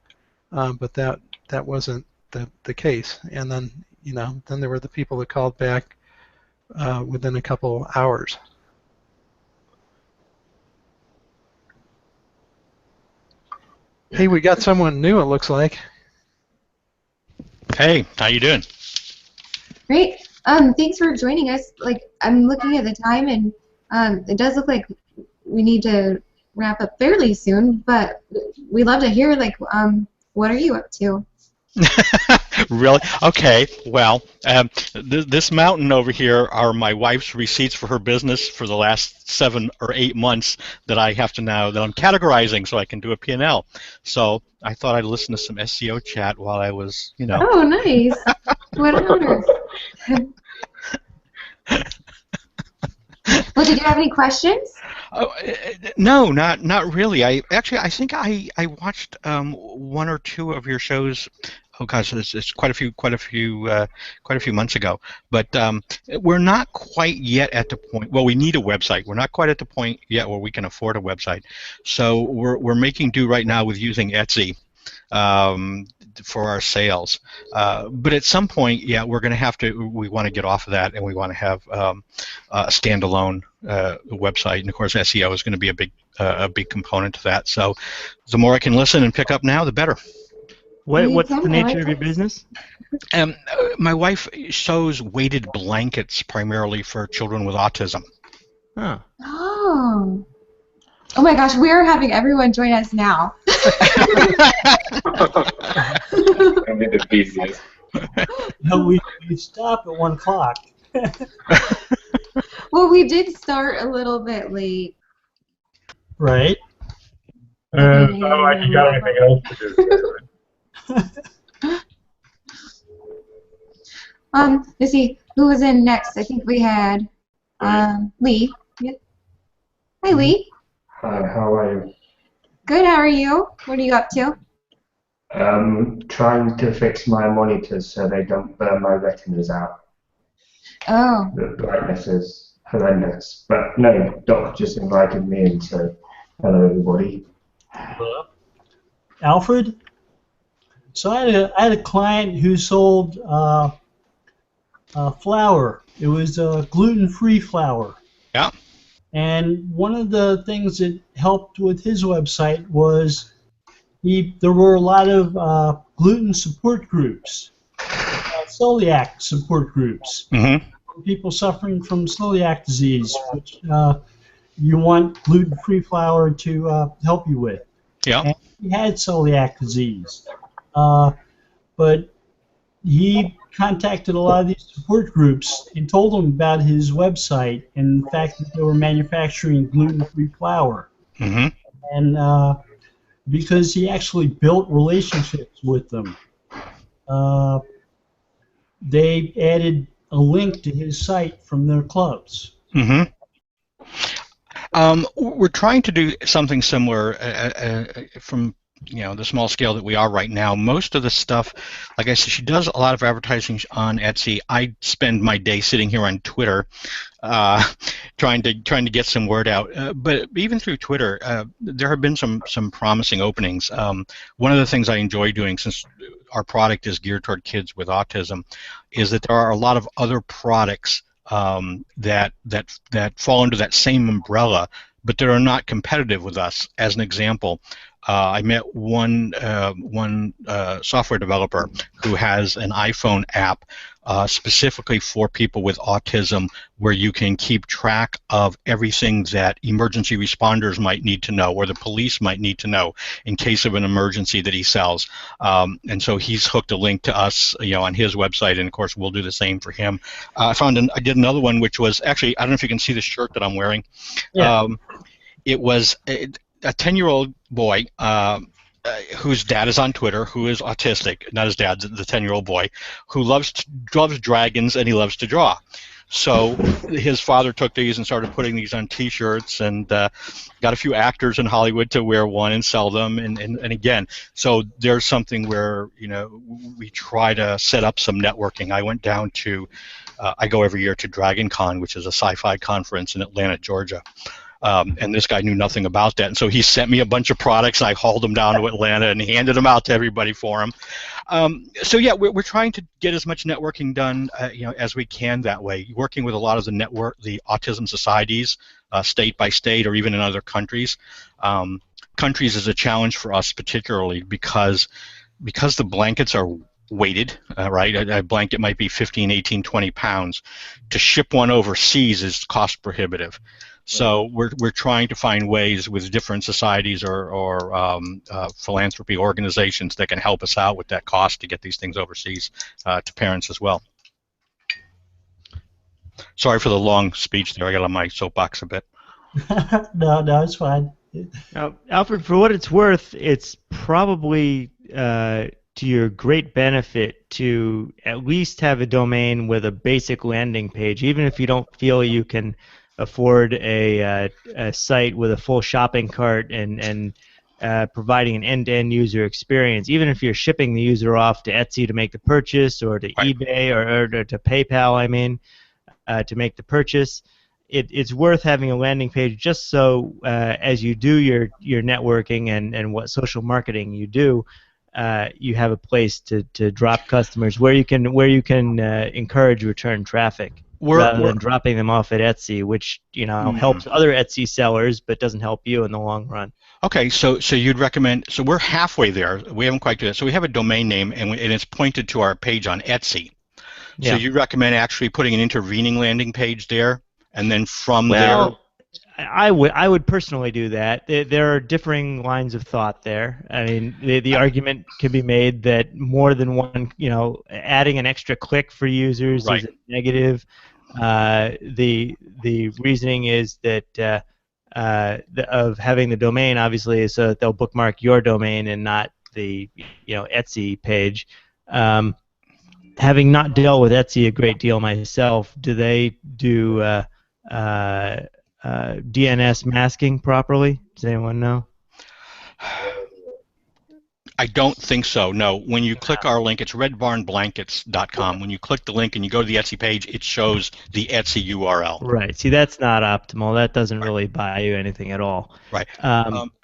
but that wasn't the case. And then then there were the people that called back within a couple hours. Hey, we got someone new, it looks like. Hey, how you doing? Great. Thanks for joining us. Like, I'm looking at the time, and it does look like we need to wrap up fairly soon, but we'd love to hear, like, what are you up to? Really? Okay. Well, this mountain over here are my wife's receipts for her business for the last 7 or 8 months that I have to now, that I'm categorizing so I can do a P&L. So I thought I'd listen to some SEO chat while I was, Oh, nice. What an honor. Well, did you have any questions? No, not really. I think I watched 1 or 2 of your shows. Oh gosh, it's quite a few months ago. But we're not quite yet at the point. Well, we need a website. We're not quite at the point yet where we can afford a website. So we're making do right now with using Etsy for our sales. But at some point, yeah, we're going to have to. We want to get off of that, and we want to have a standalone website. And of course, SEO is going to be a big component to that. So the more I can listen and pick up now, the better. What's the nature of your business? My wife sews weighted blankets primarily for children with autism. Huh. Oh. Oh my gosh, we're having everyone join us now. I'm the busiest. No, we stop at 1 o'clock. Well, we did start a little bit late. Right. And it's not like you got anything else to do today, right? Let's see, who was in next? I think we had Lee. Yep. Hi, Lee. Hi, how are you? Good, how are you? What are you up to? Trying to fix my monitors so they don't burn my retinas out. Oh. The brightness is horrendous. But no, Doc just invited me in, so hello everybody. Hello. Alfred? So I had a client who sold flour. It was gluten-free flour. Yeah. And one of the things that helped with his website was there were a lot of gluten support groups, celiac support groups, people suffering from celiac disease, which you want gluten-free flour to help you with. Yeah. And he had celiac disease, but he contacted a lot of these support groups and told them about his website and the fact that they were manufacturing gluten-free flour. And because he actually built relationships with them, they added a link to his site from their clubs. We're trying to do something similar from the small scale that we are right now. Most of the stuff, like I said, she does a lot of advertising on Etsy. I spend my day sitting here on Twitter, trying to get some word out. But even through Twitter, there have been some promising openings. One of the things I enjoy doing, since our product is geared toward kids with autism, is that there are a lot of other products that fall under that same umbrella, but that are not competitive with us. As an example, I met one software developer who has an iPhone app specifically for people with autism, where you can keep track of everything that emergency responders might need to know, or the police might need to know in case of an emergency that he sells. And so he's hooked a link to us, on his website, and of course we'll do the same for him. I did another one, which was actually, I don't know if you can see the shirt that I'm wearing. Yeah. It was a 10-year-old boy whose dad is on Twitter, who is autistic, not his dad, the 10-year-old boy, who loves dragons and he loves to draw. So his father took these and started putting these on T-shirts, and got a few actors in Hollywood to wear one and sell them. And again, so there's something where we try to set up some networking. I went down to, I go every year to Dragon Con, which is a sci-fi conference in Atlanta, Georgia. And this guy knew nothing about that, and so he sent me a bunch of products, and I hauled them down to Atlanta and handed them out to everybody for him. So yeah, we're trying to get as much networking done, as we can that way. Working with a lot of the autism societies, state by state, or even in other countries. Countries is a challenge for us, particularly because the blankets are weighted, right? A blanket might be 15, 18, 20 pounds. To ship one overseas is cost prohibitive. So we're trying to find ways with different societies or philanthropy organizations that can help us out with that cost to get these things overseas to parents as well. Sorry for the long speech there. I got on my soapbox a bit. No, it's fine. Now, Alfred, for what it's worth, it's probably to your great benefit to at least have a domain with a basic landing page, even if you don't feel you can afford a site with a full shopping cart and providing an end-to-end user experience. Even if you're shipping the user off to Etsy to make the purchase, or to eBay, or to PayPal, to make the purchase, it's worth having a landing page, just so as you do your networking and what social marketing you do, you have a place to drop customers where you can encourage return traffic. Rather than dropping them off at Etsy, which helps other Etsy sellers, but doesn't help you in the long run. Okay, so you'd recommend. So we're halfway there. We haven't quite done it. So we have a domain name, and it's pointed to our page on Etsy. Yeah. So you'd recommend actually putting an intervening landing page there, and then from there. I would personally do that. There are differing lines of thought there. I mean, the argument can be made that more than one, adding an extra click for users is a negative. The reasoning is that of having the domain, obviously, is so that they'll bookmark your domain and not the Etsy page. Having not dealt with Etsy a great deal myself, do they do DNS masking properly? Does anyone know? I don't think so, no. When you click our link, it's redbarnblankets.com. When you click the link and you go to the Etsy page, it shows the Etsy URL. Right. See, that's not optimal. That doesn't really buy you anything at all. Right.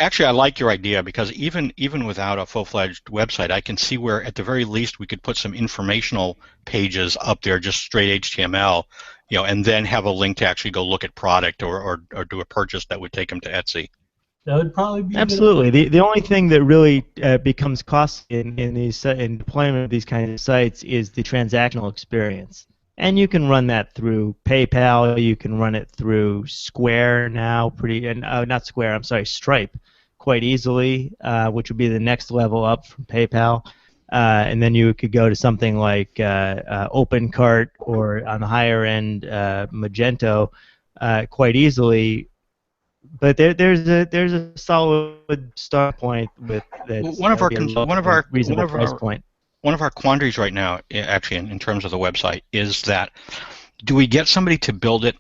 Actually, I like your idea, because even without a full-fledged website, I can see where, at the very least, we could put some informational pages up there, just straight HTML, and then have a link to actually go look at product or do a purchase that would take them to Etsy. That would probably be absolutely. The only thing that really becomes costly in deployment of these kinds of sites is the transactional experience, and you can run that through PayPal. You can run it through Square now, Stripe, quite easily, which would be the next level up from PayPal. And then you could go to something like OpenCart, or on the higher end Magento, quite easily. But there's a solid start point with that. One of our quandaries right now, actually, in terms of the website, is that do we get somebody to build it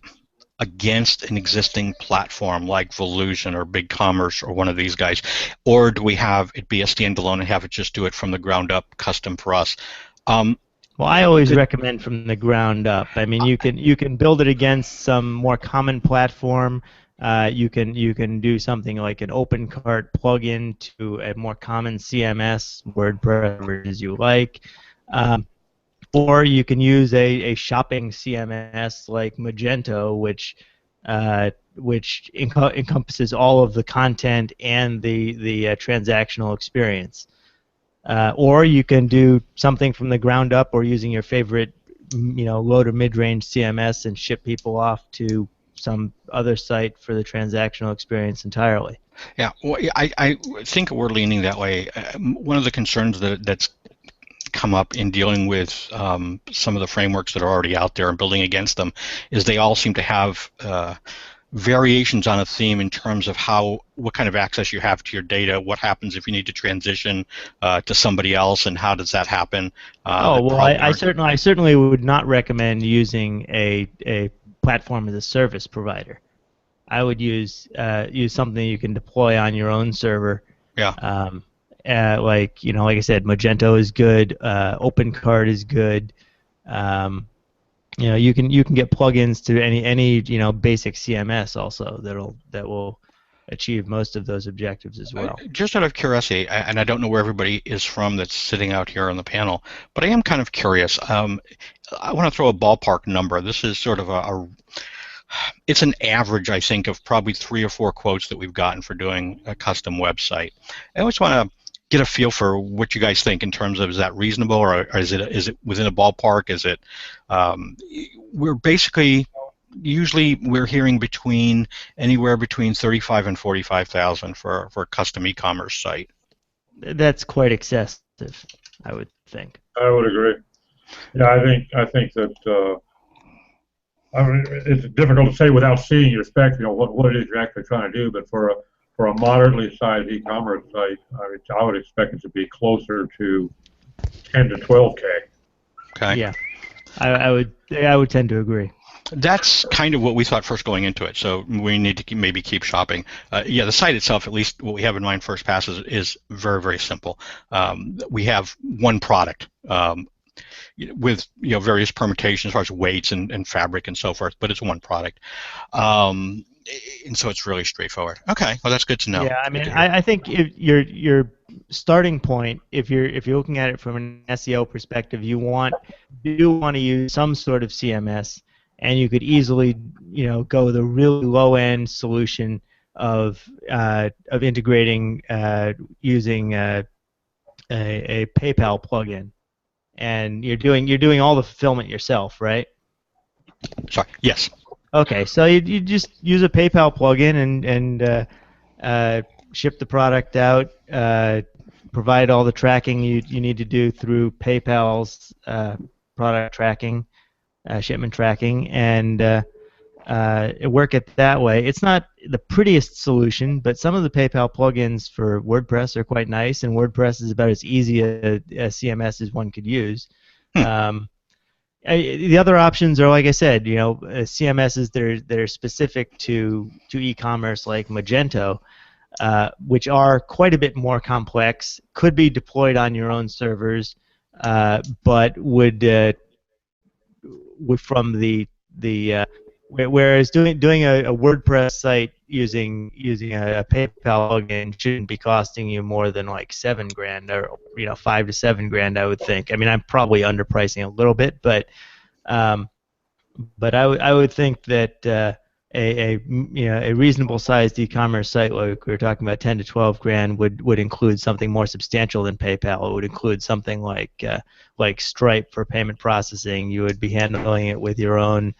against an existing platform like Volusion or BigCommerce or one of these guys, or do we have it be a standalone and have it just do it from the ground up, custom for us? Well, I always recommend from the ground up. I mean, you can build it against some more common platform. You can do something like an open cart plugin to a more common CMS, WordPress as you like, or you can use a shopping CMS like Magento, which encompasses all of the content and the transactional experience. Or you can do something from the ground up, or using your favorite, low to mid-range CMS and ship people off to some other site for the transactional experience entirely. Yeah, well, I think we're leaning that way. One of the concerns that's come up in dealing with some of the frameworks that are already out there and building against them is they all seem to have variations on a theme in terms of what kind of access you have to your data, what happens if you need to transition to somebody else, and how does that happen. I certainly would not recommend using a platform as a service provider. I would use something you can deploy on your own server. Yeah. Like I said, Magento is good. OpenCart is good. You can get plugins to any basic CMS also that will achieve most of those objectives as well. Just out of curiosity, and I don't know where everybody is from that's sitting out here on the panel, but I am kind of curious. I want to throw a ballpark number. This is sort of it's an average, I think, of probably 3 or 4 quotes that we've gotten for doing a custom website. I always want to get a feel for what you guys think in terms of, is that reasonable, or is it within a ballpark? Is it we're basically usually we're hearing anywhere between 35 and 45,000 for a custom e-commerce site. That's quite excessive, I would think. I would agree. Yeah, I think that it's difficult to say without seeing your specs, what it is you're actually trying to do. But for a moderately sized e-commerce site, I would expect it to be closer to 10 to 12K. Okay. Yeah, I would tend to agree. That's kind of what we thought first going into it, so we need to maybe keep shopping. Yeah, the site itself, at least what we have in mind first pass, is very, very simple. We have one product with various permutations as far as weights and fabric and so forth, but it's one product. And so it's really straightforward. Okay, well that's good to know. Yeah, I think if your starting point, if you're looking at it from an SEO perspective, you want to use some sort of CMS, and you could easily go with a really low end solution of integrating using a PayPal plugin, and you're doing all the fulfillment yourself, right? Sorry. Yes. Okay, so you just use a PayPal plugin and ship the product out, provide all the tracking you need to do through PayPal's product tracking, shipment tracking, and work it that way. It's not the prettiest solution, but some of the PayPal plugins for WordPress are quite nice, and WordPress is about as easy a CMS as one could use. The other options are, like I said, CMSs that are specific to e-commerce, like Magento, which are quite a bit more complex, could be deployed on your own servers, but would from the whereas doing a WordPress site using a PayPal plugin shouldn't be costing you more than like $7,000 or $5,000 to $7,000, I would think. I'm probably underpricing a little bit, but I would think that a reasonable sized e-commerce site, like we were talking about, 10 to 12 grand, would include something more substantial than PayPal. It would include something like Stripe for payment processing. You would be handling it with your own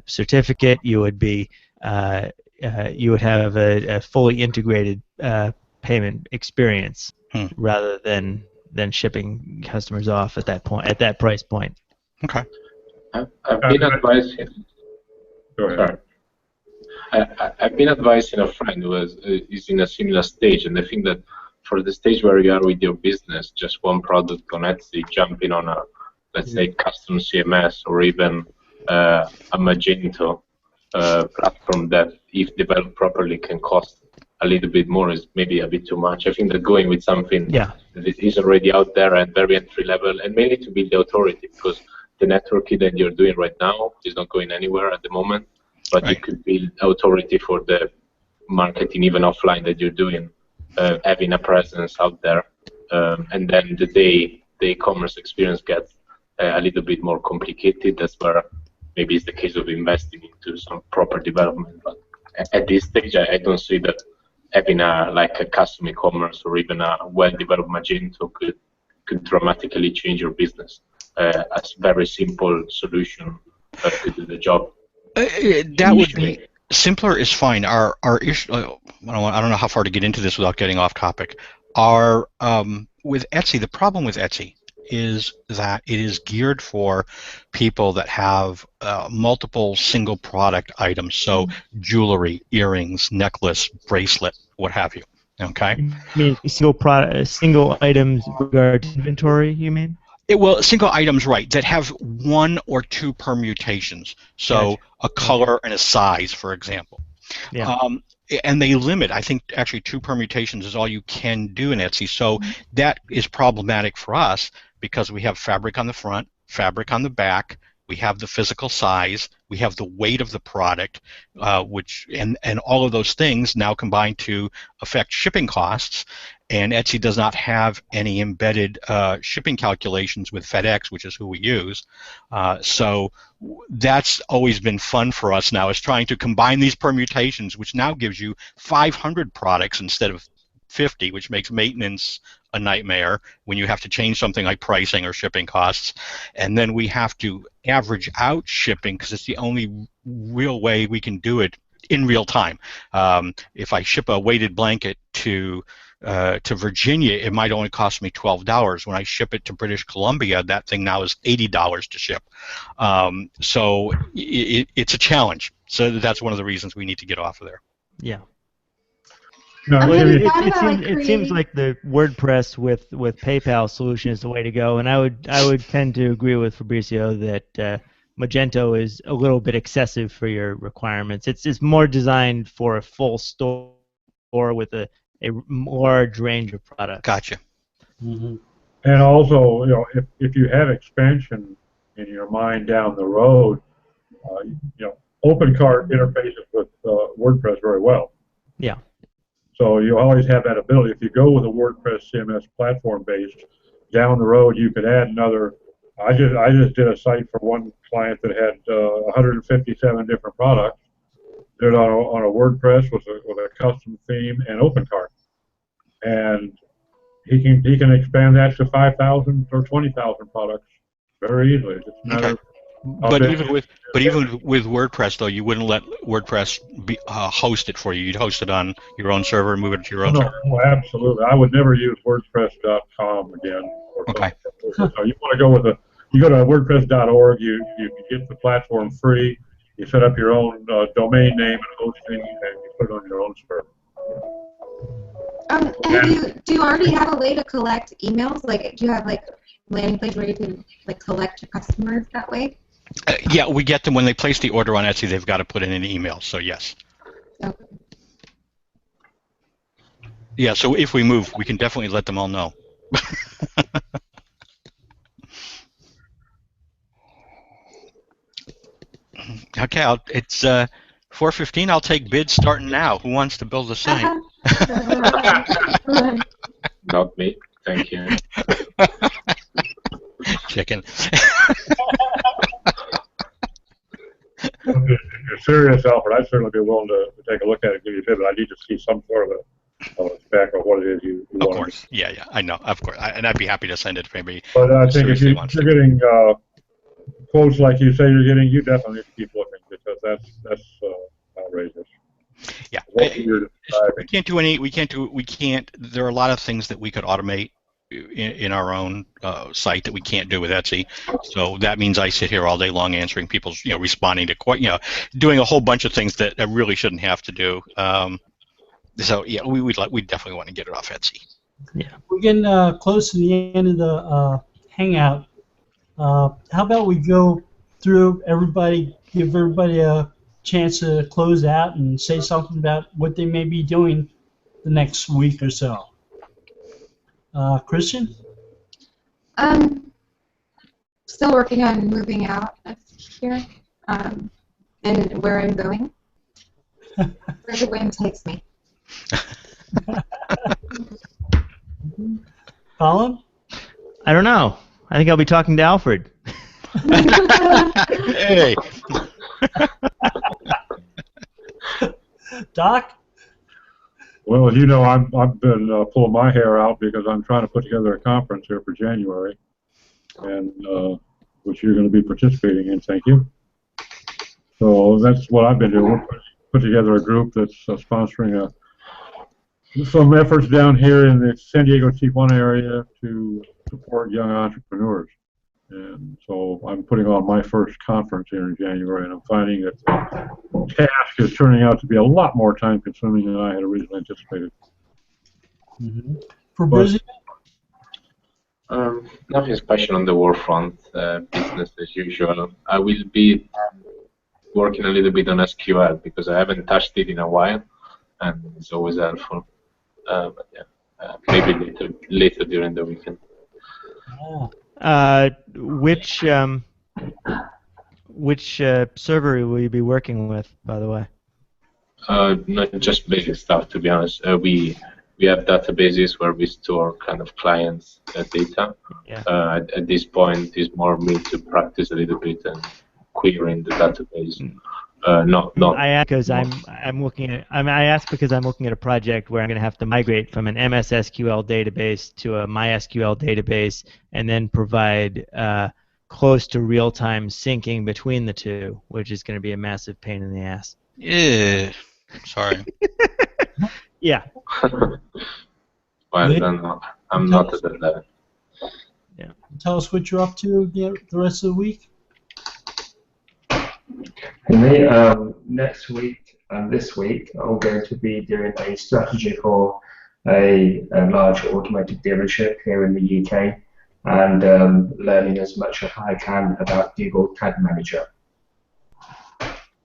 certificate. You would have a fully integrated payment experience rather than shipping customers off at that price point. Okay. I've been advising. Sorry. I've been advising a friend who is in a similar stage, and I think that for the stage where you are with your business, just one product on Etsy, jumping on a, let's say, custom CMS, or even a Magento platform that, if developed properly, can cost a little bit more, is maybe a bit too much. I think that going with something that is already out there and very entry level, and mainly to build the authority, because the networking that you're doing right now is not going anywhere at the moment. but you could build authority for the marketing even offline that you're doing, having a presence out there, and then the day the e-commerce experience gets a little bit more complicated, that's where maybe it's the case of investing into some proper development. But at this stage, I don't see that having a custom e-commerce or even a well-developed Magento could dramatically change your business. A very simple solution could do the job. That would be simpler is fine. Our issue, I don't know how far to get into this without getting off topic. With Etsy, the problem with Etsy is that it is geared for people that have multiple single product items, so jewelry, earrings, necklace, bracelet, what have you. Okay. You mean single items with regard to inventory? You mean? Well, single items, right, that have one or two permutations. So Gotcha. a color and a size, for example. Yeah. And they limit, I think actually 2 permutations is all you can do in Etsy. So that is problematic for us because we have fabric on the front, fabric on the back, we have the physical size, we have the weight of the product, and all of those things now combine to affect shipping costs. And Etsy does not have any embedded shipping calculations with FedEx, which is who we use. So that's always been fun for us now, is trying to combine these permutations, which now gives you 500 products instead of 50, which makes maintenance a nightmare when you have to change something like pricing or shipping costs. And then we have to average out shipping because it's the only real way we can do it in real time. If I ship a weighted blanket to Virginia, it might only cost me $12. When I ship it to British Columbia, that thing now is $80 to ship. So it's a challenge. So that's one of the reasons we need to get off of there. Yeah. No, It seems like the WordPress with PayPal solution is the way to go, and I would tend to agree with Fabrizio that Magento is a little bit excessive for your requirements. It's more designed for a full store with a large range of products. Gotcha. Mm-hmm. and also, if you have expansion in your mind down the road, OpenCart interfaces with WordPress very well. Yeah. So you always have that ability. If you go with a WordPress CMS platform based, down the road you could add another. I just did a site for one client that had 157 different products. Did it on a WordPress with a custom theme and OpenCart, and he can expand that to 5,000 or 20,000 products very easily. It's a matter of But even with WordPress, though, you wouldn't let WordPress host it for you. You'd host it on your own server and move it to your own server. No, absolutely. I would never use WordPress.com again. Okay. So you want to go with you go to WordPress.org. You get the platform free. You set up your own domain name and hosting, and you put it on your own server. Do you already have a way to collect emails? Like, do you have landing page where you can collect your customers that way? Yeah, we get them when they place the order on Etsy. They've got to put in an email. So yes. Okay. Yeah. So if we move, we can definitely let them all know. Okay. It's 4:15. I'll take bids starting now. Who wants to build a site? Not me. Thank you. Chicken. If you're serious, Alfred, I'd certainly be willing to take a look at it and give you a bid, but I need to see some sort of a spec of what it is you want. Of course. Yeah, I know. Of course. And I'd be happy to send it if anybody. But I think if you're getting quotes like you say you're getting, you definitely need to keep looking, because that's outrageous. Yeah. We can't. There are a lot of things that we could automate in our own site that we can't do with Etsy. So that means I sit here all day long answering people's, responding to, doing a whole bunch of things that I really shouldn't have to do. So yeah, we definitely want to get it off Etsy. Yeah. We're getting close to the end of the Hangout. How about we go through everybody, give everybody a chance to close out and say something about what they may be doing the next week or so. Kristin? Still working on moving out next year. And where I'm going? Where the wind takes me. Colin? I don't know. I think I'll be talking to Alfred. Hey. Doc? Well, as you know, I've been pulling my hair out because I'm trying to put together a conference here for January, and which you're going to be participating in. Thank you. So that's what I've been doing. We're put together a group that's sponsoring some efforts down here in the San Diego Tijuana area to support young entrepreneurs. And so I'm putting on my first conference here in January, and I'm finding that the task is turning out to be a lot more time-consuming than I had originally anticipated. Mm-hmm. For busy? Nothing special on the warfront, business as usual. I will be working a little bit on SQL because I haven't touched it in a while, and it's always helpful. But yeah, maybe later during the weekend. Which server will you be working with, by the way? Not just basic stuff, to be honest. We have databases where we store kind of clients' data. Yeah. At this point, it's more me to practice a little bit and querying the database. I ask because I'm looking at. I ask because I'm looking at a project where I'm going to have to migrate from an MS SQL database to a MySQL database, and then provide close to real-time syncing between the two, which is going to be a massive pain in the ass. Yeah. Sorry. Yeah. Well, I'm not at that level. Yeah. Tell us what you're up to the rest of the week. For me, next week and this week, I'm going to be doing a strategy for a large automotive dealership here in the UK, and learning as much as I can about Google Tag Manager.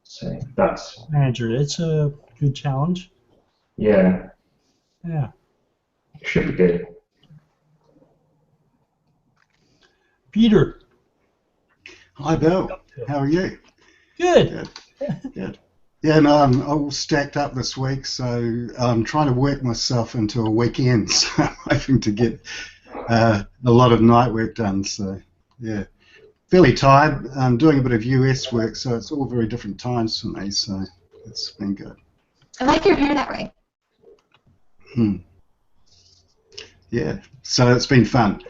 So that's Manager. It's a good challenge. Yeah. Yeah. Should be good. Peter. Hi, Bill. How are you? Good. Good. Yeah, no, I'm all stacked up this week, so I'm trying to work myself into a weekend. So I'm hoping to get a lot of night work done. So, yeah, fairly tired. I'm doing a bit of US work, so it's all very different times for me. So it's been good. I like your hair that way. Yeah, so it's been fun.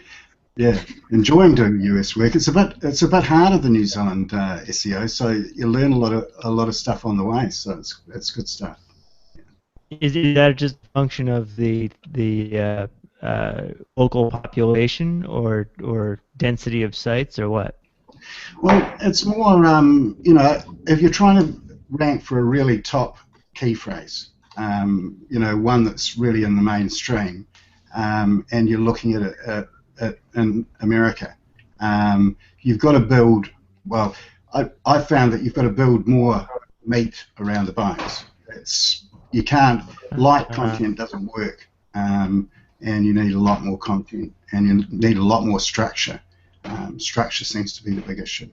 Yeah, enjoying doing US work. It's a bit harder than New Zealand SEO, so you learn a lot of stuff on the way. So it's good stuff. Is that just a function of the local population or density of sites or what? Well, it's more you know, if you're trying to rank for a really top key phrase, you know, one that's really in the mainstream, and you're looking at it in America, you've got to build. Well, I found that you've got to build more meat around the bones. You can't. Light content doesn't work, and you need a lot more content, and you need a lot more structure. Structure seems to be the big issue.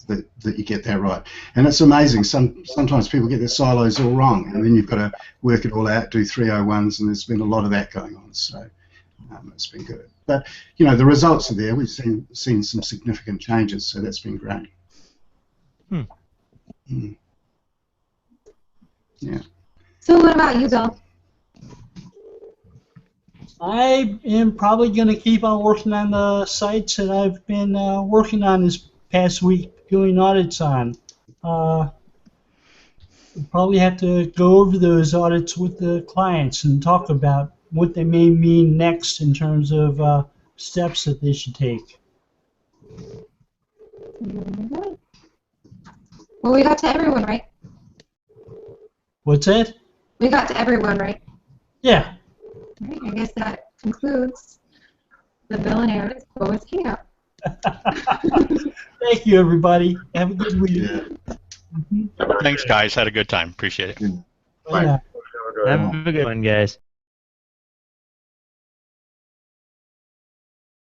That you get that right, and it's amazing. Sometimes people get their silos all wrong, and then you've got to work it all out, do 301s, and there's been a lot of that going on. So it's been good. But you know, the results are there. We've seen some significant changes, so that's been great. Yeah. So what about you, Bill? I am probably going to keep on working on the sites that I've been working on this past week, doing audits on. We'll probably have to go over those audits with the clients and talk about what they may mean next in terms of steps that they should take. Well, we got to everyone, right? What's that? We got to everyone, right? Yeah. All right, I guess that concludes the Bill and Aaron's Bogus Hangout. Thank you, everybody. Have a good week. Yeah. Thanks, guys. Had a good time. Appreciate it. Bye now. Have a good one, guys.